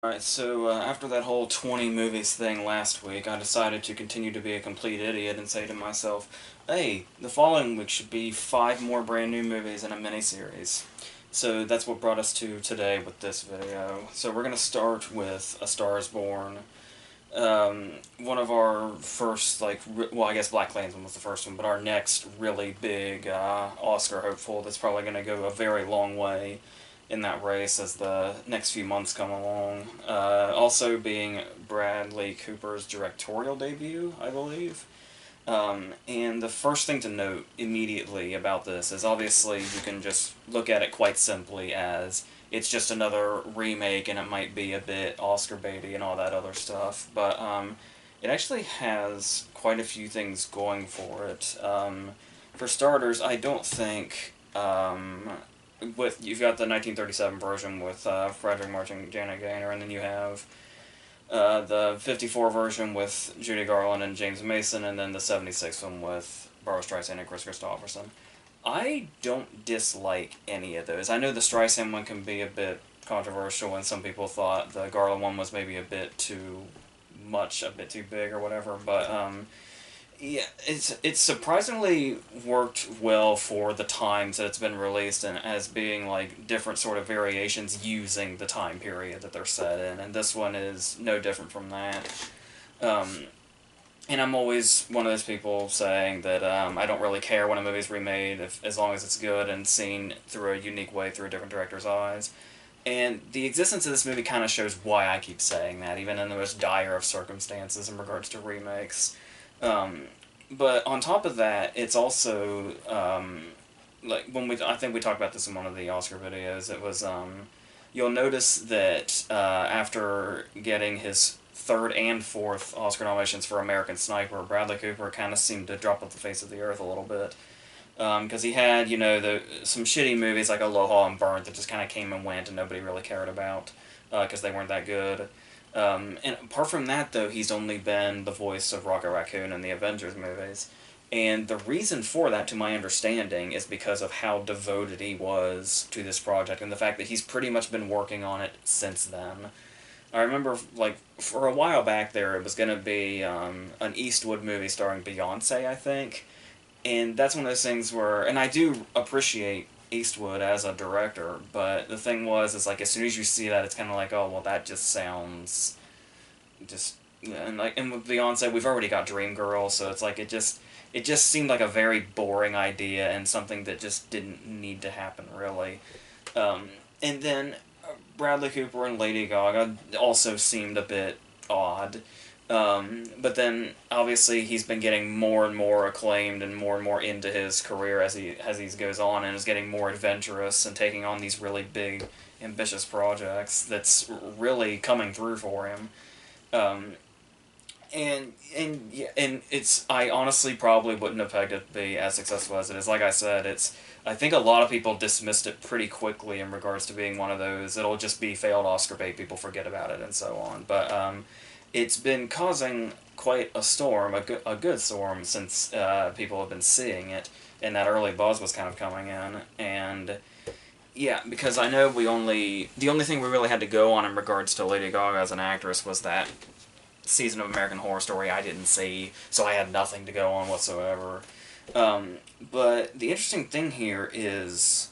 Alright, so after that whole 20 movies thing last week, I decided to continue to be a complete idiot and say to myself, hey, the following week should be 5 more brand new movies in a miniseries. So that's what brought us to today with this video. So we're going to start with A Star is Born. One of our first, well, I guess Black Klansman was the first one, but our next really big Oscar hopeful that's probably going to go a very long way in that race as the next few months come along. Also being Bradley Cooper's directorial debut, I believe. And the first thing to note immediately about this is obviously you can just look at it quite simply as it's just another remake and it might be a bit Oscar baity and all that other stuff, but it actually has quite a few things going for it. For starters, I don't think you've got the 1937 version with Frederick Martin, Janet Gaynor, and then you have the 54 version with Judy Garland and James Mason, and then the 76 one with Barbra Streisand and Chris Christopherson. I don't dislike any of those. I know the Streisand one can be a bit controversial, and some people thought the Garland one was maybe a bit too much, a bit too big or whatever, but yeah, it's surprisingly worked well for the times that it's been released and as being like different sort of variations using the time period that they're set in, and this one is no different from that. Um, and I'm always one of those people saying that I don't really care when a movie's remade as long as it's good and seen through a unique way through a different director's eyes. And the existence of this movie kind of shows why I keep saying that, even in the most dire of circumstances in regards to remakes. Um, but on top of that, it's also like I think we talked about this in one of the Oscar videos. It was you'll notice that after getting his third and fourth Oscar nominations for American Sniper, Bradley Cooper kind of seemed to drop off the face of the earth a little bit. Because he had, some shitty movies like Aloha and Burnt that just kind of came and went and nobody really cared about because they weren't that good. And apart from that, though, he's only been the voice of Rocket Raccoon in the Avengers movies. And the reason for that, to my understanding, is because of how devoted he was to this project and the fact that he's pretty much been working on it since then. I remember, like, for a while back there, it was going to be an Eastwood movie starring Beyonce, I think. And that's one of those things where, and I do appreciate Eastwood as a director, but the thing was, is like as soon as you see that, it's kind of like, oh well, that just sounds, just and with Beyonce, we've already got Dreamgirl, so it's like it just seemed like a very boring idea and something that just didn't need to happen really. And then Bradley Cooper and Lady Gaga also seemed a bit odd. But then obviously he's been getting more and more acclaimed and more into his career as he goes on and is getting more adventurous and taking on these really big, ambitious projects that's really coming through for him. Um, and it's I honestly probably wouldn't have pegged it to be as successful as it is. Like I said, I think a lot of people dismissed it pretty quickly in regards to being one of those it'll just be failed Oscar bait, people forget about it and so on. But it's been causing quite a storm, a good storm, since people have been seeing it, and that early buzz was kind of coming in, and yeah, because I know the only thing we really had to go on in regards to Lady Gaga as an actress was that season of American Horror Story I didn't see, so I had nothing to go on whatsoever. But the interesting thing here is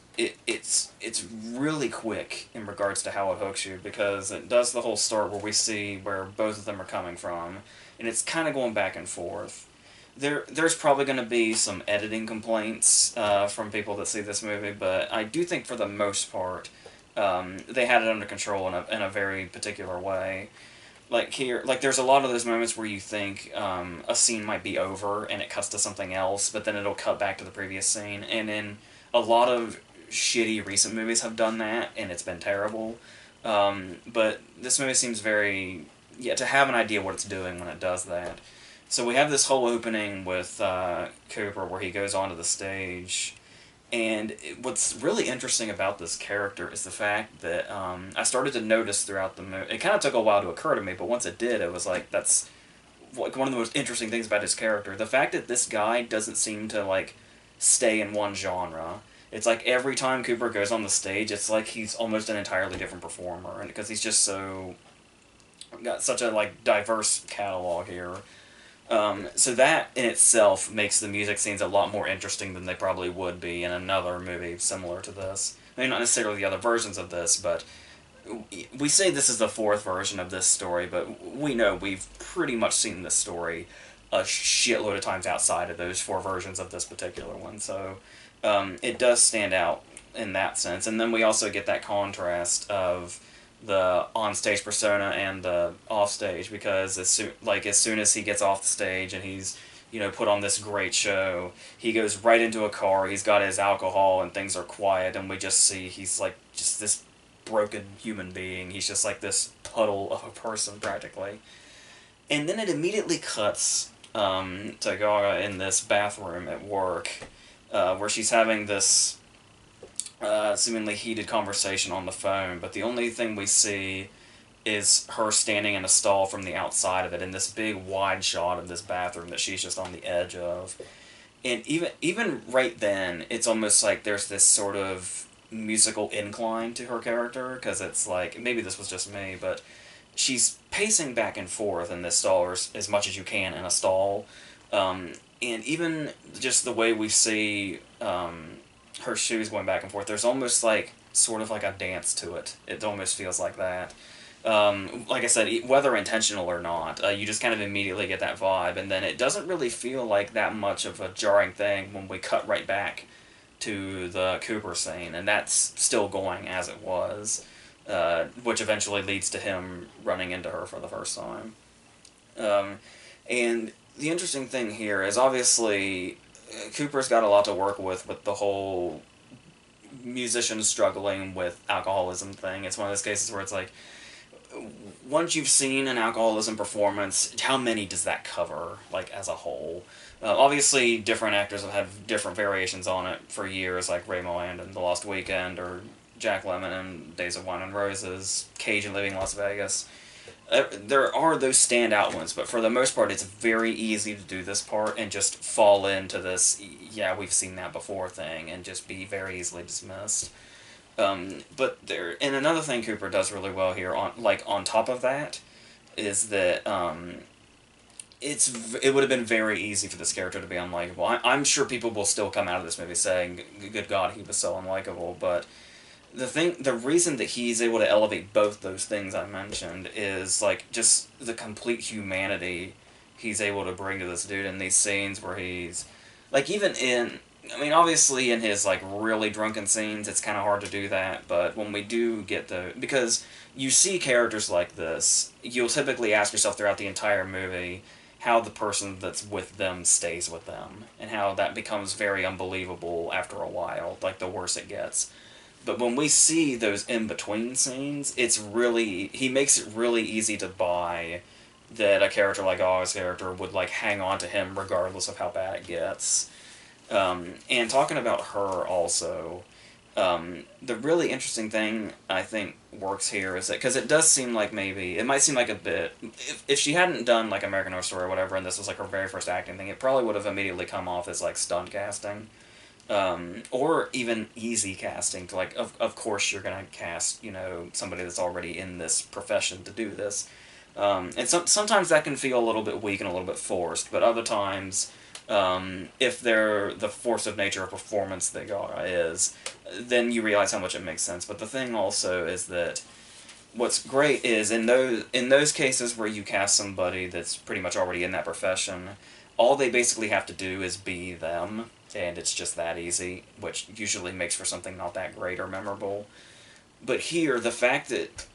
it's really quick in regards to how it hooks you because it does the whole start where we see where both of them are coming from, and it's kind of going back and forth. There's probably going to be some editing complaints from people that see this movie, but I do think for the most part they had it under control in a very particular way. Like here, like there's a lot of those moments where you think a scene might be over and it cuts to something else, but then it'll cut back to the previous scene. And in a lot of shitty recent movies have done that, and it's been terrible. But this movie seems very to have an idea what it's doing when it does that. So we have this whole opening with Cooper where he goes onto the stage. And what's really interesting about this character is the fact that I started to notice throughout the movie. It kind of took a while to occur to me, but once it did, it was like that's like one of the most interesting things about his character. The fact that this guy doesn't seem to like stay in one genre. It's like every time Cooper goes on the stage, it's like he's almost an entirely different performer, and because he's just so got such a like diverse catalog here. So that in itself makes the music scenes a lot more interesting than they probably would be in another movie similar to this. I mean, not necessarily the other versions of this, but we say this is the fourth version of this story, but we know we've pretty much seen this story a shitload of times outside of those four versions of this particular one. So it does stand out in that sense. And then we also get that contrast of the on-stage persona and the off-stage, because as soon as he gets off the stage and he's put on this great show, he goes right into a car, he's got his alcohol, and things are quiet, and we just see he's like just this broken human being. He's just like this puddle of a person practically. And then it immediately cuts to Gaga in this bathroom at work, where she's having this seemingly heated conversation on the phone, but the only thing we see is her standing in a stall from the outside of it in this big wide shot of this bathroom that she's just on the edge of. And even right then, it's almost like there's this sort of musical incline to her character, because it's like, maybe this was just me, but she's pacing back and forth in this stall as much as you can in a stall. And even just the way we see her shoes going back and forth, there's almost like sort of like a dance to it. It almost feels like that. Like I said, whether intentional or not, you just kind of immediately get that vibe, and then it doesn't really feel like that much of a jarring thing when we cut right back to the Cooper scene, and that's still going as it was, which eventually leads to him running into her for the first time. And the interesting thing here is obviously Cooper's got a lot to work with the whole musician struggling with alcoholism thing. It's one of those cases where it's like, once you've seen an alcoholism performance, how many does that cover, like, as a whole? Obviously, different actors have had different variations on it for years, like Ray Milland in The Lost Weekend, or Jack Lemmon in Days of Wine and Roses, Cage in Leaving Las Vegas. There are those standout ones, but for the most part, it's very easy to do this part and just fall into this, yeah, we've seen that before thing, and just be very easily dismissed. And another thing Cooper does really well here, on top of that, is that it would have been very easy for this character to be unlikable. I'm sure people will still come out of this movie saying, "Good God, he was so unlikable," but the reason that he's able to elevate both those things I mentioned is like just the complete humanity he's able to bring to this dude in these scenes where he's like, even in, I mean, obviously in his like really drunken scenes it's kind of hard to do that, but when we do get because you see characters like this, you'll typically ask yourself throughout the entire movie how the person that's with them stays with them, and how that becomes very unbelievable after a while, like the worse it gets. But when we see those in-between scenes, he makes it really easy to buy that a character like Aug's character would, like, hang on to him regardless of how bad it gets. And talking about her also, the really interesting thing I think works here is that, because it does seem like it might seem like a bit, if she hadn't done, like, American Horror Story or whatever, and this was, like, her very first acting thing, it probably would have immediately come off as, like, stunt casting. Or even easy casting to, like, of course you're gonna cast, somebody that's already in this profession to do this. And sometimes that can feel a little bit weak and a little bit forced, but other times, if they're the force of nature of performance that Gaga is, then you realize how much it makes sense. But the thing also is that what's great is in those cases where you cast somebody that's pretty much already in that profession, all they basically have to do is be them, and it's just that easy, which usually makes for something not that great or memorable. But here, the fact that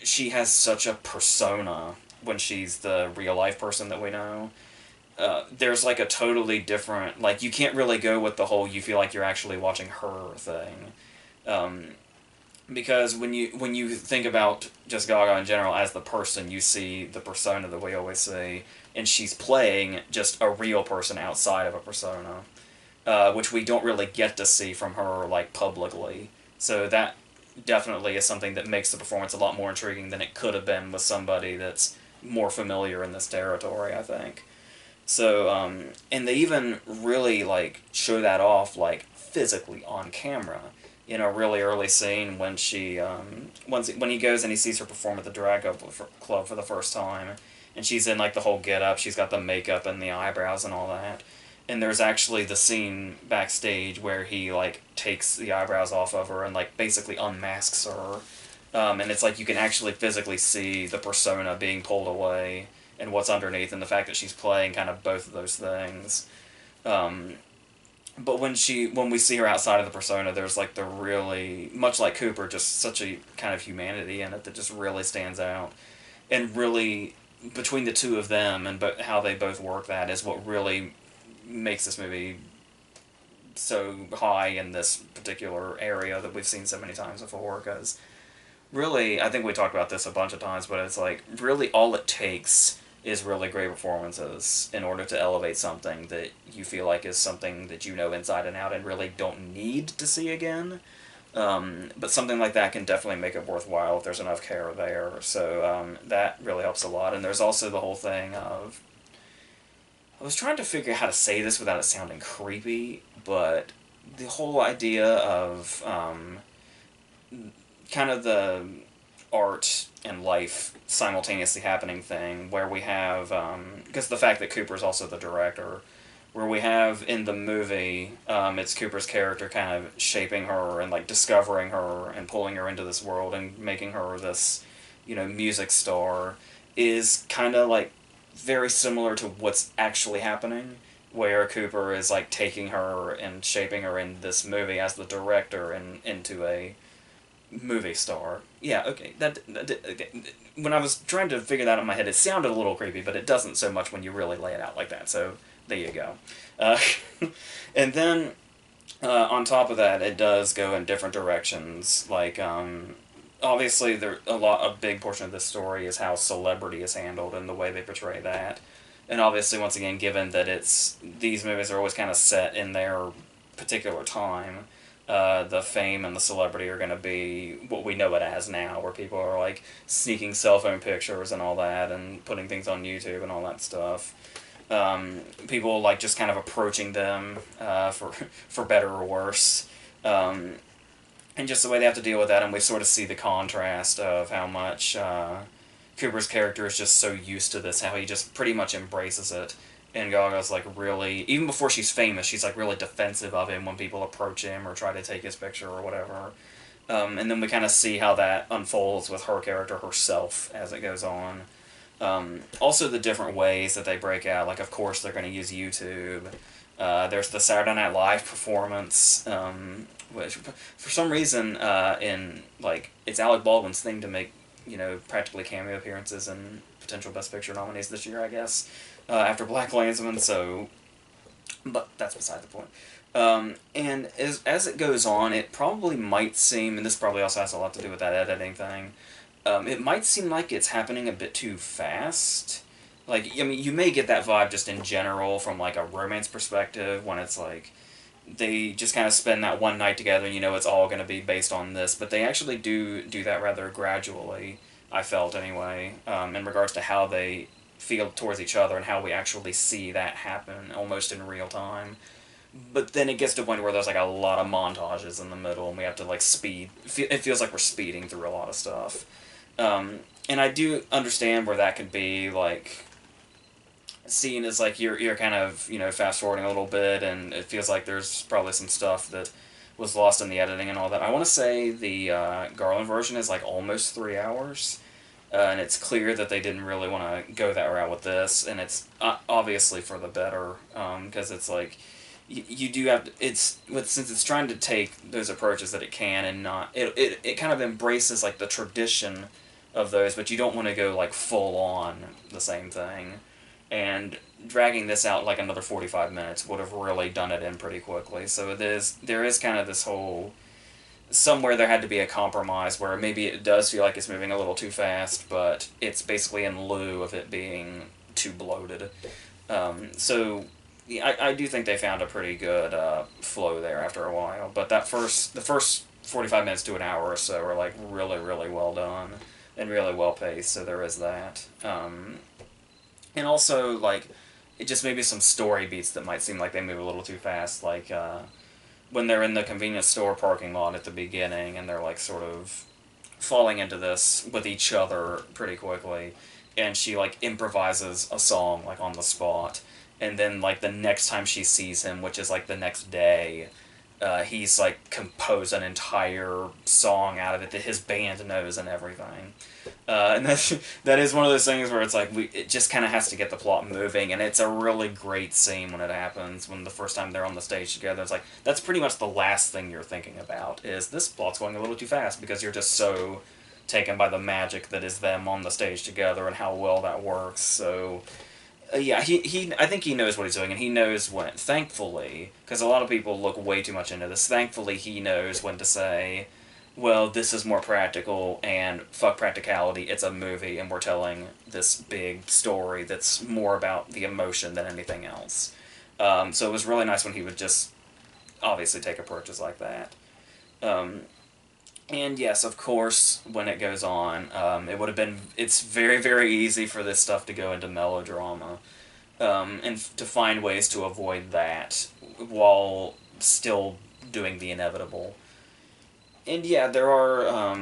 she has such a persona when she's the real-life person that we know, there's like a totally different, like, you can't really go with the whole you feel like you're actually watching her thing. Because when you think about just Gaga in general as the person, you see the persona that we always see, and she's playing just a real person outside of a persona, which we don't really get to see from her, like, publicly. So that definitely is something that makes the performance a lot more intriguing than it could have been with somebody that's more familiar in this territory, I think. So, and they even really, like, show that off, like, physically on camera. in a really early scene when she when he goes and he sees her perform at the drag club for the first time, and she's in like the whole get up, she's got the makeup and the eyebrows and all that. And there's actually the scene backstage where he like takes the eyebrows off of her and like basically unmasks her, and it's like you can actually physically see the persona being pulled away and what's underneath, and the fact that she's playing kind of both of those things. Um, but when we see her outside of the persona, there's like the really much like Cooper, just such a kind of humanity in it that just really stands out, and really between the two of them and how they both work that is what really makes this movie so high in this particular area that we've seen so many times before. Because really, I think we talked about this a bunch of times, but it's like really all it takes is really great performances in order to elevate something that you feel like is something that you know inside and out and really don't need to see again. But something like that can definitely make it worthwhile if there's enough care there. So that really helps a lot. And there's also the whole thing of, I was trying to figure out how to say this without it sounding creepy, but the whole idea of kind of the art and life simultaneously happening thing, where we have, because the fact that Cooper's also the director, where we have in the movie, it's Cooper's character kind of shaping her and like discovering her and pulling her into this world and making her this, music star, is kind of like very similar to what's actually happening, where Cooper is like taking her and shaping her in this movie as the director and into a movie star. Yeah, okay. When I was trying to figure that out in my head, it sounded a little creepy, but it doesn't so much when you really lay it out like that. So there you go. Uh, and then on top of that, it does go in different directions. Like obviously, a big portion of this story is how celebrity is handled and the way they portray that. And obviously, once again, given that these movies are always kind of set in their particular time, the fame and the celebrity are going to be what we know it as now, where people are like sneaking cell phone pictures and all that, and putting things on YouTube and all that stuff. People like just kind of approaching them for better or worse, and just the way they have to deal with that. And we sort of see the contrast of how much Cooper's character is just so used to this, how he just pretty much embraces it. And Gaga's like really, even before she's famous, she's like really defensive of him when people approach him or try to take his picture or whatever. And then we kind of see how that unfolds with her character herself as it goes on. Also, the different ways that they break out. Like, of course, they're going to use YouTube. There's the Saturday Night Live performance, which for some reason, it's Alec Baldwin's thing to make practically cameo appearances and potential Best Picture nominees this year, I guess. After Black Klansman, but that's beside the point. And as it goes on, it probably might seem, and this probably also has a lot to do with that editing thing, it might seem like it's happening a bit too fast. Like, I mean, you may get that vibe just in general from, like, a romance perspective, when it's like, they just kind of spend that one night together and it's all going to be based on this, but they actually do that rather gradually, I felt anyway, in regards to how they feel towards each other and how we actually see that happen almost in real time. But then it gets to a point where there's like a lot of montages in the middle and we have to like speed. It feels like we're speeding through a lot of stuff. And I do understand where that could be like seen as like you're kind of fast forwarding a little bit, and it feels like there's probably some stuff that was lost in the editing and all that. I want to say the Garland version is like almost 3 hours. And it's clear that they didn't really want to go that route with this, and it's obviously for the better, because it's like, you do have to, since it's trying to take those approaches that it can and not, it kind of embraces like the tradition of those, but you don't want to go like full on the same thing, and dragging this out like another 45 minutes would have really done it in pretty quickly. So there is kind of this whole, somewhere there had to be a compromise where maybe it does feel like it's moving a little too fast, but it's basically in lieu of it being too bloated. So yeah, I do think they found a pretty good flow there after a while. But the first 45 minutes to an hour or so are like really, really well done and really well paced. So there is that. And also like it just maybe some story beats that might seem like they move a little too fast, like. when they're in the convenience store parking lot at the beginning, and they're like sort of falling into this with each other pretty quickly, and she like improvises a song like on the spot, and then like the next time she sees him, which is like the next day, he's like composed an entire song out of it that his band knows and everything. And that is one of those things where it's like it just kind of has to get the plot moving, and it's a really great scene when it happens. When the first time they're on the stage together, it's like that's pretty much the last thing you're thinking about is this plot's going a little too fast because you're just so taken by the magic that is them on the stage together and how well that works. So yeah, I think he knows what he's doing, and he knows when. Thankfully, because a lot of people look way too much into this. Thankfully, he knows when to say, "Well, this is more practical," and "fuck practicality. It's a movie, and we're telling this big story that's more about the emotion than anything else." So it was really nice when he would just obviously take approaches like that. Um, and yes, of course, when it goes on, it would have been. It's very, very easy for this stuff to go into melodrama, and to find ways to avoid that while still doing the inevitable. And yeah, there are,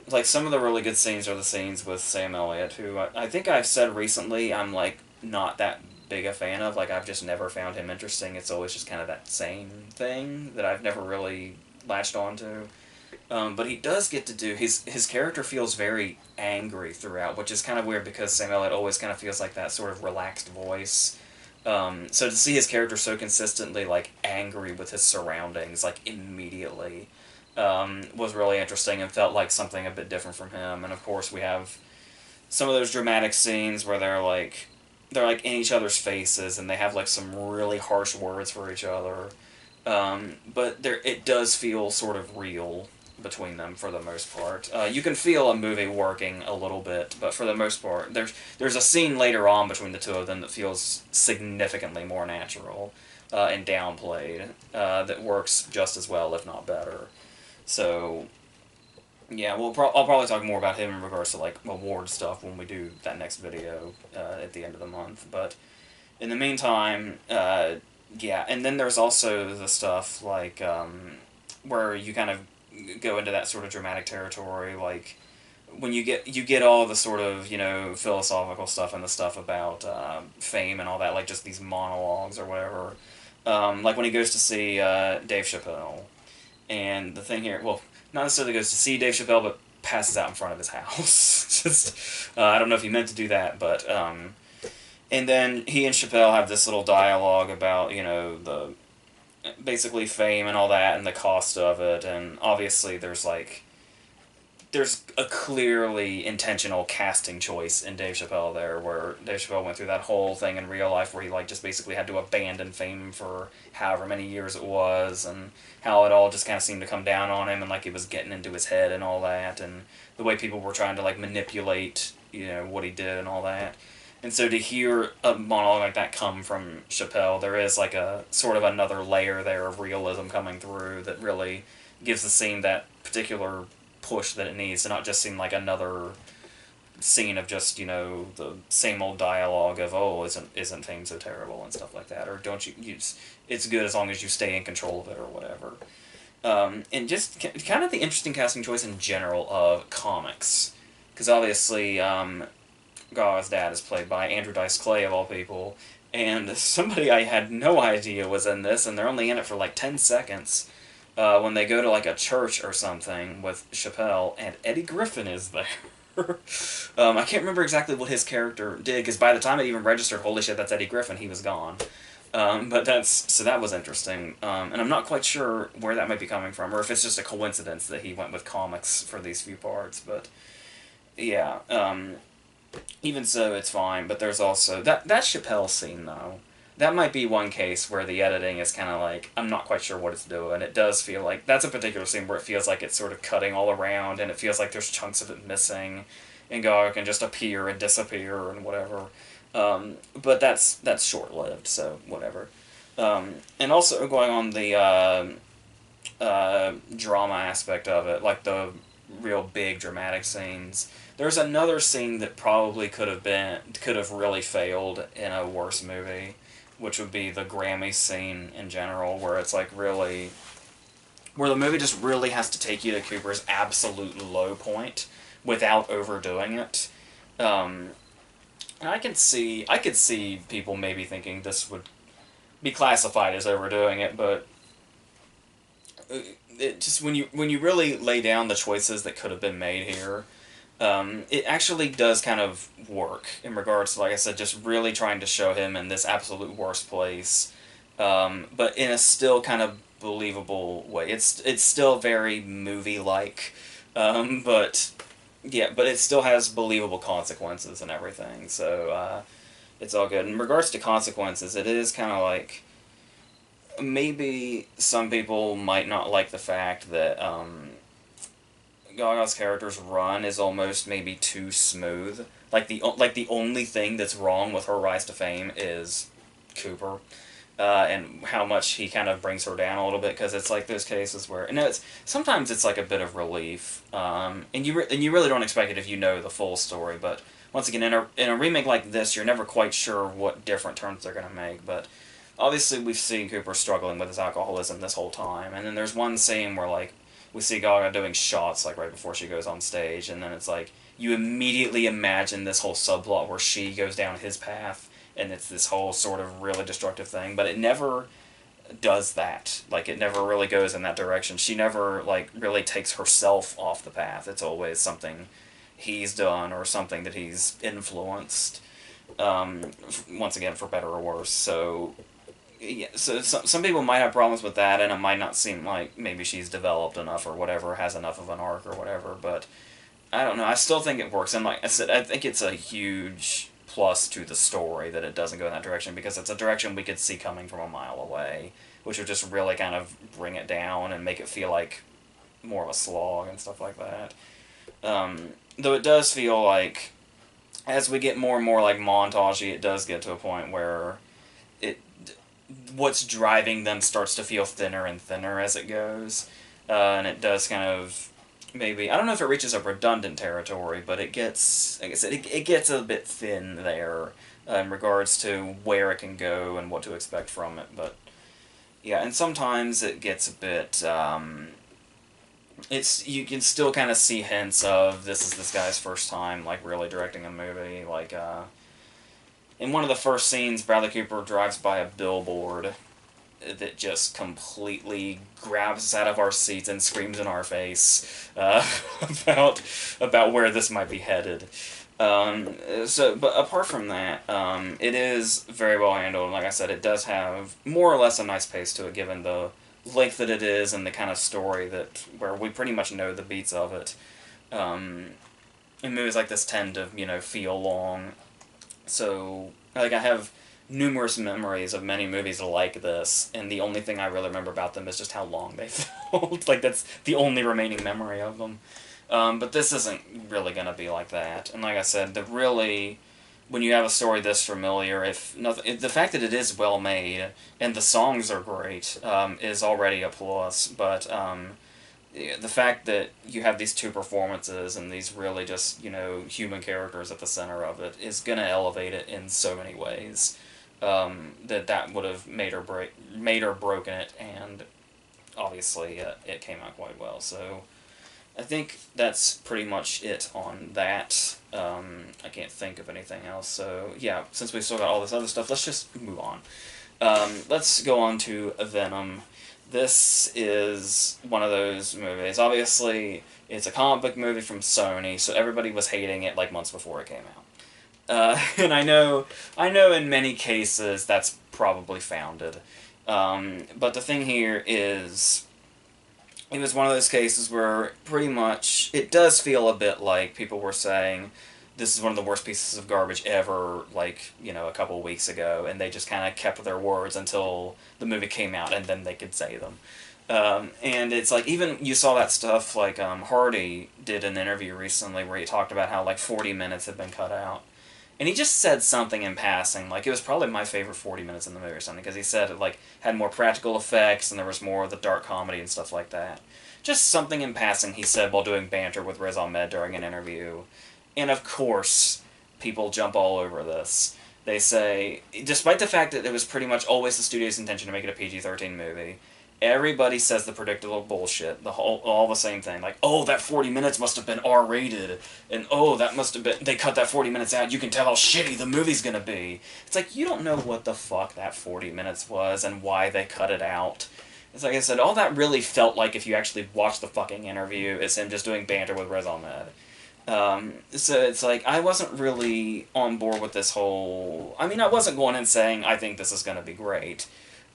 like, some of the really good scenes are the scenes with Sam Elliott, who I think I've said recently I'm, like, not that big a fan of. Like, I've just never found him interesting. It's always just kind of that same thing that I've never really latched onto. But he does get to do his character feels very angry throughout, which is kind of weird because Sam Elliott always kind of feels like that sort of relaxed voice. So to see his character so consistently like angry with his surroundings like immediately was really interesting and felt like something a bit different from him. And of course we have some of those dramatic scenes where they're like in each other's faces and they have like some really harsh words for each other. But it does feel sort of real between them for the most part. You can feel a movie working a little bit, but for the most part, there's a scene later on between the two of them that feels significantly more natural and downplayed that works just as well, if not better. So yeah, I'll probably talk more about him in regards to like award stuff when we do that next video at the end of the month. But in the meantime, yeah, and then there's also the stuff like where you kind of go into that sort of dramatic territory, like when you get all the sort of philosophical stuff and the stuff about fame and all that, like just these monologues or whatever. Like when he goes to see Dave Chappelle, and the thing here, well, not necessarily goes to see Dave Chappelle, but passes out in front of his house. Just I don't know if he meant to do that, but and then he and Chappelle have this little dialogue about the basically fame and all that and the cost of it, and obviously there's a clearly intentional casting choice in Dave Chappelle there, where Dave Chappelle went through that whole thing in real life where he like just basically had to abandon fame for however many years it was, and how it all just kind of seemed to come down on him, and like it was getting into his head and all that, and the way people were trying to like manipulate what he did and all that. And so to hear a monologue like that come from Chappelle, there is like a sort of another layer there of realism coming through that really gives the scene that particular push that it needs to not just seem like another scene of just the same old dialogue of isn't fame so terrible and stuff like that, or don't you use it's good as long as you stay in control of it or whatever. And just kind of the interesting casting choice in general of comics, because obviously Gaw's dad is played by Andrew Dice Clay of all people, and somebody I had no idea was in this, and they're only in it for like 10 seconds. When they go to like a church or something with Chappelle, and Eddie Griffin is there. I can't remember exactly what his character did, because by the time it even registered, holy shit, that's Eddie Griffin, he was gone. But that was interesting, and I'm not quite sure where that might be coming from, or if it's just a coincidence that he went with comics for these few parts, but yeah, even so, it's fine, but there's also that Chappelle scene, though. That might be one case where the editing is kind of like, I'm not quite sure what it's doing. It does feel like, that's a particular scene where it feels like it's sort of cutting all around, and it feels like there's chunks of it missing, and Gaga can just appear and disappear and whatever. But that's short-lived, so whatever. And also going on the drama aspect of it, like the real big dramatic scenes, there's another scene that probably could have really failed in a worse movie, which would be the Grammy scene in general, where it's like really where the movie just really has to take you to Cooper's absolute low point without overdoing it. And I could see people maybe thinking this would be classified as overdoing it, but it just when you really lay down the choices that could have been made here, it actually does kind of work in regards to, like I said, just really trying to show him in this absolute worst place, but in a still kind of believable way. It's still very movie-like, but yeah, but it still has believable consequences and everything, so it's all good. In regards to consequences, it is kind of like, maybe some people might not like the fact that Gaga's character's run is almost maybe too smooth. Like the only thing that's wrong with her rise to fame is Cooper, and how much he kind of brings her down a little bit, because it's like those cases where, and it's sometimes it's like a bit of relief, and you really don't expect it if you know the full story. But once again, in a remake like this, you're never quite sure what different turns they're gonna make. But obviously, we've seen Cooper struggling with his alcoholism this whole time, and then there's one scene where like we see Gaga doing shots like right before she goes on stage, and then it's like you immediately imagine this whole subplot where she goes down his path, and it's this whole sort of really destructive thing, but it never does that. Like, it never really goes in that direction. She never, like, really takes herself off the path. It's always something he's done or something that he's influenced, once again, for better or worse. So, yeah, so some people might have problems with that, and it might not seem like maybe she's developed enough or whatever, has enough of an arc or whatever, but I don't know. I still think it works, and like I said, I think it's a huge plus to the story that it doesn't go in that direction, because it's a direction we could see coming from a mile away, which would just really kind of bring it down and make it feel like more of a slog and stuff like that. Though it does feel like, as we get more and more like montagey, it does get to a point where it what's driving them starts to feel thinner and thinner as it goes, and it does kind of, maybe, I don't know if it reaches a redundant territory, but it gets, like I said, it gets a bit thin there, in regards to where it can go and what to expect from it. But yeah, and sometimes it gets a bit, you can still kind of see hints of this is this guy's first time like really directing a movie. Like in one of the first scenes, Bradley Cooper drives by a billboard that just completely grabs us out of our seats and screams in our face, about where this might be headed. But apart from that, it is very well handled, and like I said, it does have more or less a nice pace to it, given the length that it is and the kind of story where we pretty much know the beats of it. And movies like this tend to, feel long. So, like, I have numerous memories of many movies like this, and the only thing I really remember about them is just how long they felt. Like, that's the only remaining memory of them. But this isn't really going to be like that. And like I said, when you have a story this familiar, the fact that it is well made and the songs are great, is already a plus. But the fact that you have these two performances and these really just, human characters at the center of it is going to elevate it in so many ways, that would have made or broken it, and obviously it came out quite well. So I think that's pretty much it on that. I can't think of anything else. So yeah, since we've still got all this other stuff, let's just move on. Let's go on to Venom. This is one of those movies. Obviously, it's a comic book movie from Sony, so everybody was hating it like months before it came out. And I know in many cases that's probably founded. But the thing here is, it was one of those cases where pretty much it does feel a bit like people were saying, this is one of the worst pieces of garbage ever, like, a couple of weeks ago, and they just kind of kept their words until the movie came out, and then they could say them. And it's like, even you saw that stuff, like, Hardy did an interview recently where he talked about how, like, 40 minutes had been cut out. And he just said something in passing, like, it was probably my favorite 40 minutes in the movie or something, because he said it, like, had more practical effects, and there was more of the dark comedy and stuff like that. Just something in passing he said while doing banter with Riz Ahmed during an interview. And of course, people jump all over this. They say, despite the fact that it was pretty much always the studio's intention to make it a PG-13 movie, everybody says the predictable bullshit, all the same thing, like, oh, that 40 minutes must have been R-rated, and oh, that must have been, they cut that 40 minutes out, you can tell how shitty the movie's gonna be. It's like, you don't know what the fuck that 40 minutes was and why they cut it out. It's like I said, all that really felt like, if you actually watch the fucking interview, is him just doing banter with Riz Ahmed. So it's like, I wasn't really on board with this whole... I mean, I wasn't going in saying, I think this is going to be great.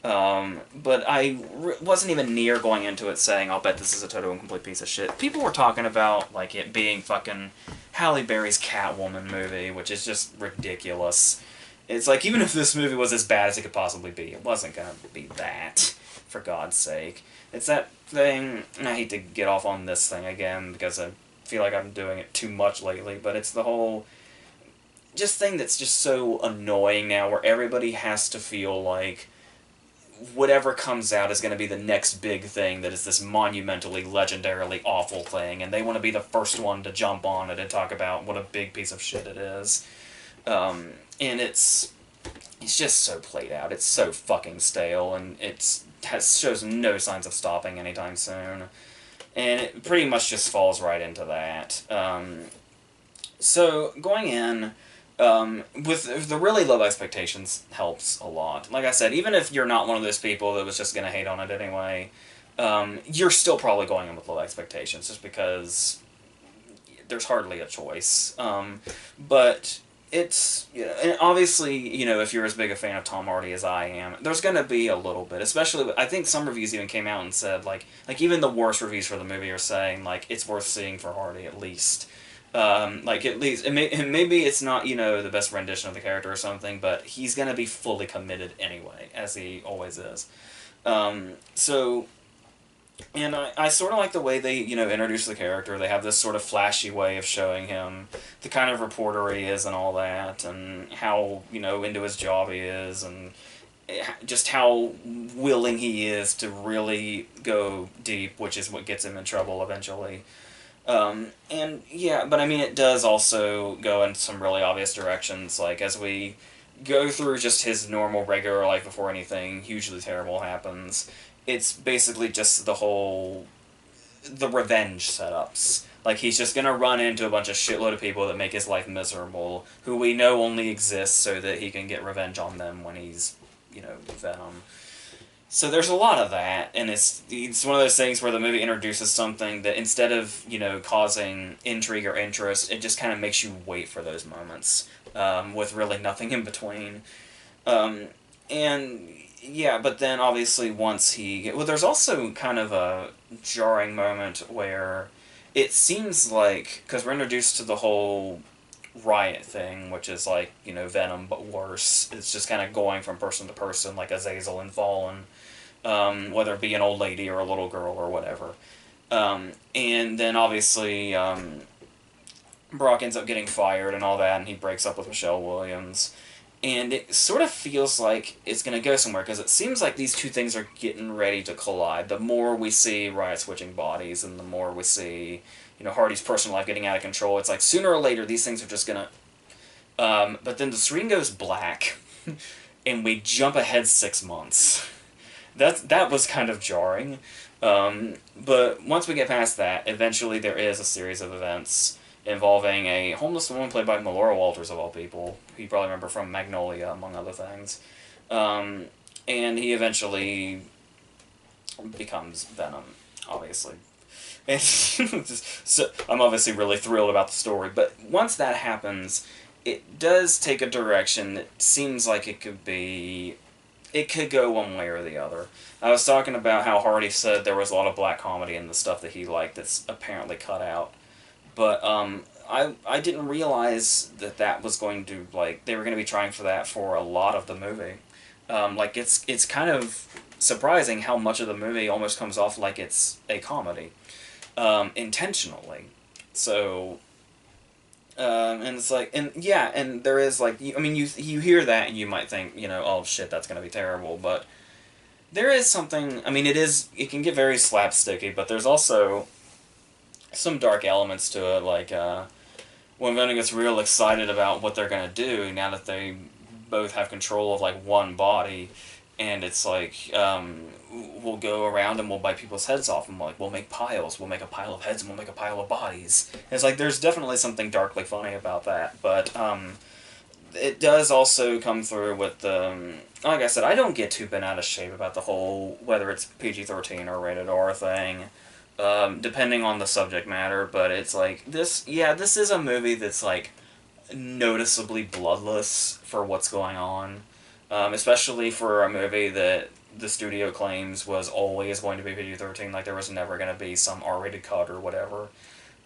But I wasn't even near going into it saying, I'll bet this is a total and complete piece of shit. People were talking about, like, it being fucking Halle Berry's Catwoman movie, which is just ridiculous. It's like, even if this movie was as bad as it could possibly be, it wasn't gonna be that, for God's sake. It's that thing, and I hate to get off on this thing again, because I feel like I'm doing it too much lately, but it's the whole just thing that's just so annoying now, where everybody has to feel like whatever comes out is going to be the next big thing that is this monumentally, legendarily awful thing, and they want to be the first one to jump on it and talk about what a big piece of shit it is. And it's just so played out. It's so fucking stale, and shows no signs of stopping anytime soon. And it pretty much just falls right into that. So, going in, with the really low expectations helps a lot. Like I said, even if you're not one of those people that was just going to hate on it anyway, you're still probably going in with low expectations, just because there's hardly a choice. But it's, and obviously, if you're as big a fan of Tom Hardy as I am, there's going to be a little bit, especially, I think some reviews even came out and said, like even the worst reviews for the movie are saying, like, it's worth seeing for Hardy, at least. Like, at least, maybe it's not, the best rendition of the character or something, but he's going to be fully committed anyway, as he always is. And I sort of like the way they, introduce the character. They have this sort of flashy way of showing him the kind of reporter he is and all that, and how, into his job he is, and just how willing he is to really go deep, which is what gets him in trouble eventually. And yeah, but I mean, it does also go in some really obvious directions, like as we go through just his normal, regular life before anything hugely terrible happens. It's basically just the revenge setups. Like, he's just gonna run into a bunch of shitload of people that make his life miserable, who we know only exist so that he can get revenge on them when he's, Venom. So there's a lot of that, and it's one of those things where the movie introduces something that, instead of, causing intrigue or interest, it just kind of makes you wait for those moments, with really nothing in between. And yeah, but then obviously once there's also kind of a jarring moment where it seems like, because we're introduced to the whole riot thing, which is like, Venom, but worse. It's just kind of going from person to person, like Azazel and Fallen, whether it be an old lady or a little girl or whatever. And then obviously, Brock ends up getting fired and all that, and he breaks up with Michelle Williams. And it sort of feels like it's going to go somewhere, because it seems like these two things are getting ready to collide. The more we see Riot switching bodies, and the more we see, Hardy's personal life getting out of control, it's like sooner or later these things are just going to... but then the screen goes black, and we jump ahead 6 months. That was kind of jarring. But once we get past that, eventually there is a series of events involving a homeless woman played by Melora Walters, of all people, who you probably remember from Magnolia, among other things. And he eventually becomes Venom, obviously. And so I'm obviously really thrilled about the story, but once that happens, it does take a direction that seems like it could go one way or the other. I was talking about how Hardy said there was a lot of black comedy in the stuff that he liked that's apparently cut out. But I didn't realize that was going to, they were going to be trying for that for a lot of the movie. It's kind of surprising how much of the movie almost comes off like it's a comedy, intentionally. So, and it's like, and yeah, and there is, you hear that and you might think, oh shit, that's going to be terrible, but there is something, it can get very slapsticky, but there's also some dark elements to it, like when Venom gets real excited about what they're going to do now that they both have control of one body, and it's like, we'll go around and we'll bite people's heads off, and like, we'll make piles, we'll make a pile of heads, and we'll make a pile of bodies. And it's like, there's definitely something darkly funny about that, but, it does also come through with, like I said, I don't get too bent out of shape about the whole, whether it's PG-13 or rated R thing, depending on the subject matter, but it's like, this is a movie that's, like, noticeably bloodless for what's going on, especially for a movie that the studio claims was always going to be PG-13, like there was never going to be some R-rated cut or whatever.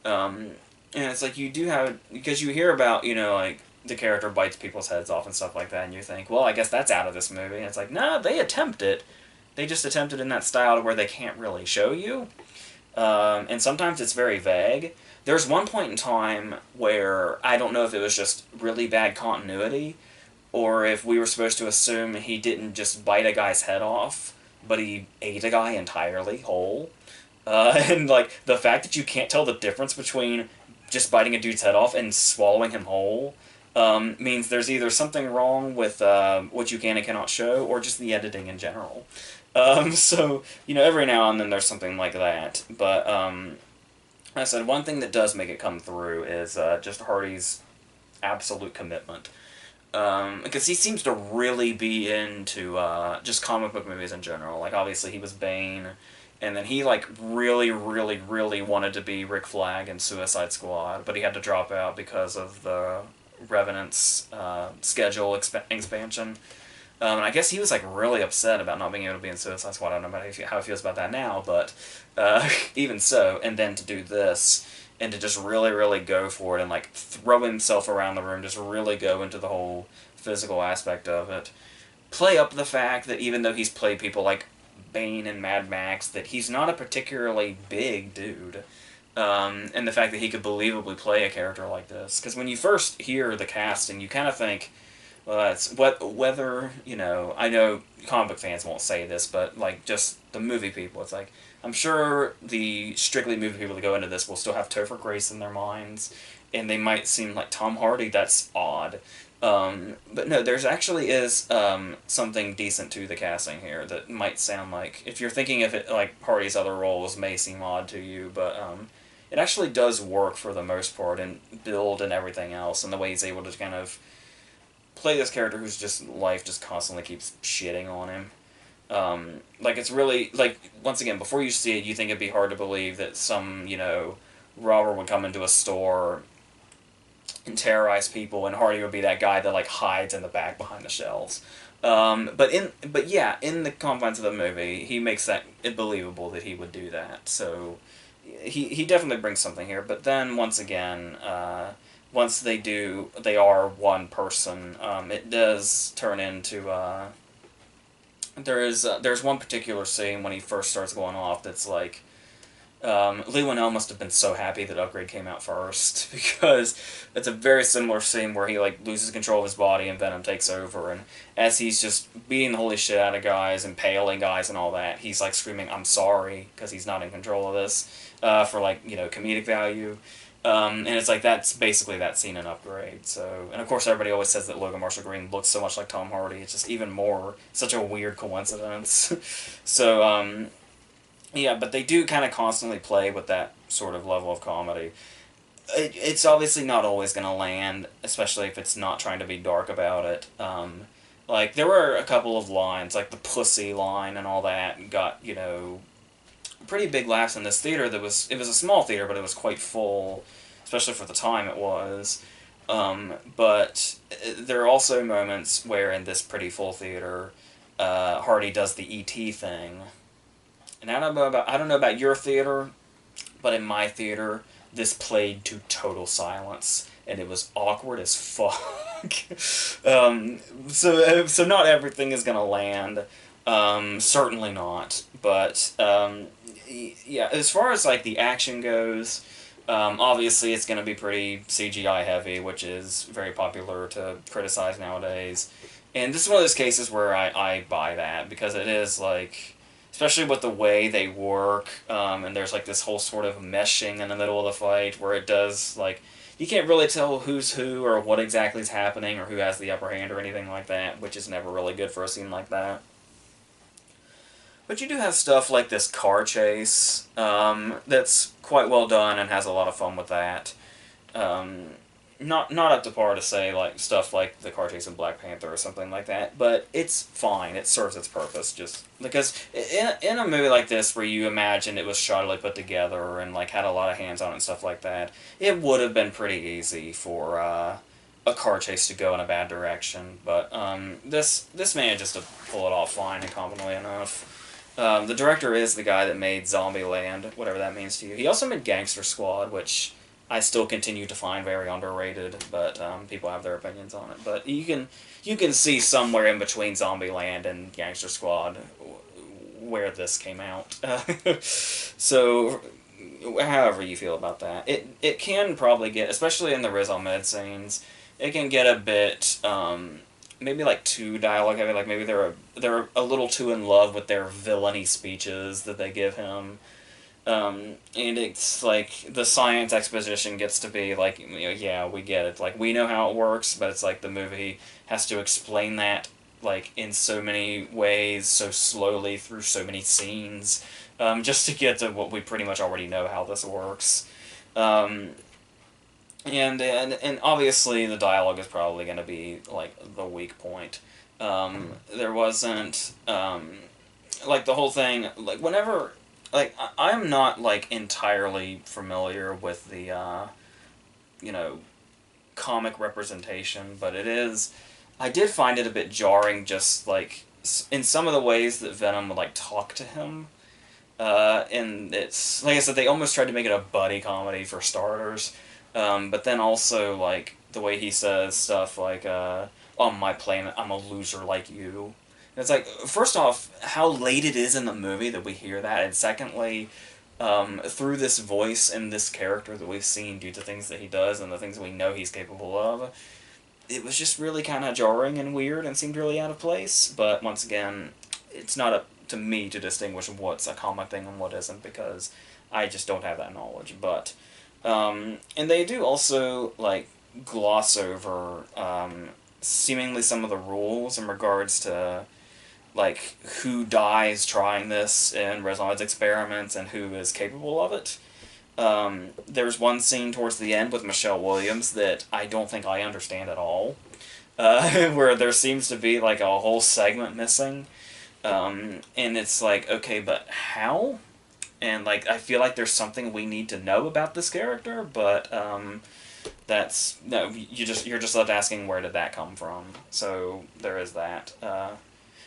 And it's like, you do have, because you hear about, like, the character bites people's heads off and stuff like that, and you think, well, I guess that's out of this movie. And it's like, no, they attempt it. They just attempt it in that style where they can't really show you. And sometimes it's very vague. There's one point in time where I don't know if it was just really bad continuity, or if we were supposed to assume he didn't just bite a guy's head off, but he ate a guy entirely whole. And, like, the fact that you can't tell the difference between just biting a dude's head off and swallowing him whole, means there's either something wrong with what you can and cannot show, or just the editing in general. So, every now and then there's something like that. But, like I said, one thing that does make it come through is just Hardy's absolute commitment. Because he seems to really be into just comic book movies in general. Like, obviously, he was Bane, and then he, like, really, really, really wanted to be Rick Flag in Suicide Squad, but he had to drop out because of the Revenant's schedule expansion. And I guess he was, like, really upset about not being able to be in Suicide Squad. I don't know how he feels about that now, but even so, and then to do this, and to just really, really go for it, and, like, throw himself around the room, just really go into the whole physical aspect of it. Play up the fact that even though he's played people like Bane and Mad Max, that he's not a particularly big dude. And the fact that he could believably play a character like this. Because when you first hear the casting, you kind of think, well, that's whether, I know comic book fans won't say this, but, like, just the movie people, it's like, I'm sure the strictly movie people that go into this will still have Topher Grace in their minds, and they might seem like Tom Hardy, that's odd. But no, there's actually is something decent to the casting here that might sound like, if you're thinking of it like Hardy's other roles may seem odd to you, but it actually does work for the most part, and build and everything else, and the way he's able to kind of play this character whose just life just constantly keeps shitting on him. Like, it's really, like, once again, before you see it, you think it'd be hard to believe that some, robber would come into a store and terrorize people, and Hardy would be that guy that, like, hides in the back behind the shelves. But yeah, in the confines of the movie, he makes that believable that he would do that. So he definitely brings something here. But then once again, once they are one person, it does turn into there's one particular scene when he first starts going off that's like, Lee Winnell must have been so happy that Upgrade came out first, because it's a very similar scene where he, like, loses control of his body and Venom takes over, and as he's just beating the holy shit out of guys, impaling guys and all that, he's, like, screaming, "I'm sorry," because he's not in control of this, for, like, comedic value. And it's like, that's basically that scene in Upgrade. So, and of course everybody always says that Logan Marshall Green looks so much like Tom Hardy. It's just even more, such a weird coincidence. So, yeah, but they do kind of constantly play with that sort of level of comedy. It's obviously not always going to land, especially if it's not trying to be dark about it. Like, there were a couple of lines, like the pussy line and all that, got, pretty big laughs in this theater. It was a small theater, but it was quite full, especially for the time it was. But there are also moments where in this pretty full theater, Hardy does the E.T. thing. And I don't know about your theater, but in my theater, this played to total silence, and it was awkward as fuck. So not everything is gonna land. Certainly not. But yeah, as far as, like, the action goes, obviously it's gonna be pretty CGI heavy, which is very popular to criticize nowadays. And this is one of those cases where I buy that, because it is, like, especially with the way they work, and there's, like, this whole sort of meshing in the middle of the fight where it does, like, you can't really tell who's who or what exactly is happening or who has the upper hand or anything like that, which is never really good for a scene like that. But you do have stuff like this car chase that's quite well done and has a lot of fun with that. Um, not up to par to say like stuff like the car chase in Black Panther or something like that, but it's fine. It serves its purpose. Just because in a movie like this where you imagine it was shoddily put together and like had a lot of hands on it and stuff like that, it would have been pretty easy for a car chase to go in a bad direction. But this manages to pull it off fine and competently enough. The director is the guy that made Zombieland, whatever that means to you. He also made Gangster Squad, which I still continue to find very underrated, but people have their opinions on it. But you can see somewhere in between Zombieland and Gangster Squad where this came out. So, however you feel about that, it can probably get, especially in the Riz Ahmed scenes, it can get a bit maybe like too dialogue heavy. Like maybe they're a little too in love with their villainy speeches that they give him. And it's like the science exposition gets to be like, you know, yeah, we get it. Like we know how it works, but it's like the movie has to explain that like in so many ways, so slowly through so many scenes, just to get to what we pretty much already know how this works. Um, and obviously the dialogue is probably going to be like the weak point. There wasn't like the whole thing like whenever like I'm not like entirely familiar with the you know comic representation, but it is I did find it a bit jarring just like in some of the ways that Venom would like talk to him. And it's like I said, they almost tried to make it a buddy comedy for starters, but then also like the way he says stuff like "On my planet, I'm a loser like you." And it's like first off, how late it is in the movie that we hear that, and secondly, through this voice and this character that we've seen due to things that he does and the things we know he's capable of, it was just really kind of jarring and weird and seemed really out of place. But once again, it's not up to me to distinguish what's a comic thing and what isn't because I just don't have that knowledge. But and they do also like gloss over seemingly some of the rules in regards to like who dies trying this in Resonance experiments and who is capable of it. There's one scene towards the end with Michelle Williams that I don't think I understand at all, where there seems to be like a whole segment missing, and it's like, okay, but how? And like I feel like there's something we need to know about this character, but that's no, you're just left asking where did that come from. So there is that.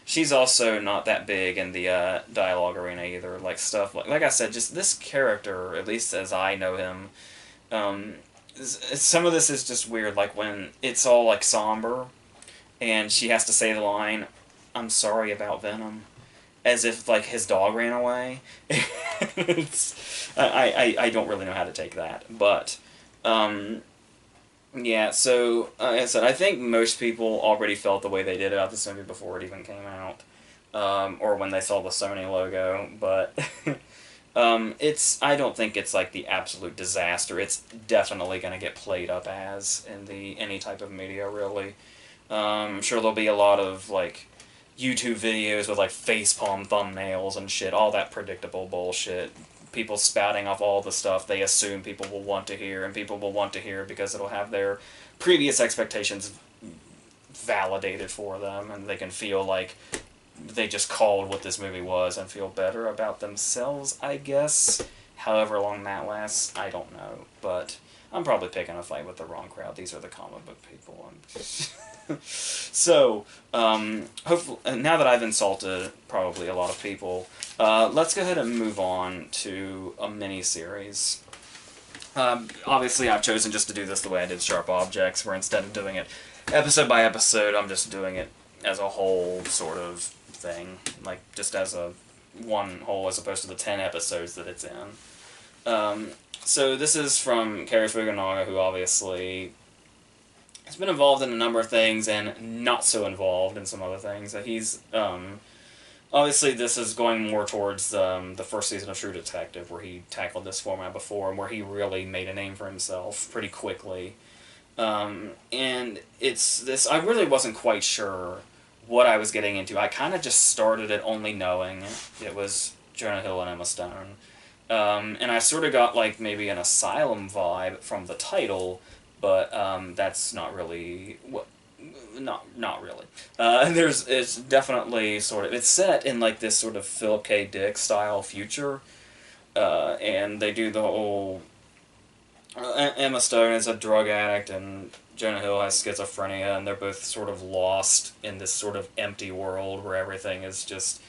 She's also not that big in the dialogue arena either. Like stuff like I said, just this character, at least as I know him, some of this is just weird. Like when it's all like somber, and she has to say the line, "I'm sorry about Venom," as if like his dog ran away. I don't really know how to take that, but yeah, so, like I said, I think most people already felt the way they did about this movie before it even came out, or when they saw the Sony logo, but I don't think it's, like, the absolute disaster. It's definitely going to get played up as in any type of media, really. I'm sure there'll be a lot of, like, YouTube videos with, like, facepalm thumbnails and shit, all that predictable bullshit. People spouting off all the stuff they assume people will want to hear, and people will want to hear because it'll have their previous expectations validated for them, and they can feel like they just called what this movie was and feel better about themselves, I guess. However long that lasts, I don't know. But I'm probably picking a fight with the wrong crowd. These are the comic book people. So, hopefully, now that I've insulted probably a lot of people, let's go ahead and move on to a mini-series. Obviously, I've chosen just to do this the way I did Sharp Objects, where instead of doing it episode by episode, I'm just doing it as a whole sort of thing. Like, just as a one whole as opposed to the 10 episodes that it's in. So this is from Cary Fukunaga, who obviously has been involved in a number of things and not so involved in some other things. He's obviously this is going more towards the first season of True Detective, where he tackled this format before and where he really made a name for himself pretty quickly. And it's this. I really wasn't quite sure what I was getting into. I kind of just started it only knowing it was Jonah Hill and Emma Stone. And I sort of got like maybe an Asylum vibe from the title, but that's not really what. Not really. It's definitely sort of, it's set in like this sort of Philip K. Dick style future, and they do the whole. Emma Stone is a drug addict, and Jonah Hill has schizophrenia, and they're both sort of lost in this sort of empty world where everything is just.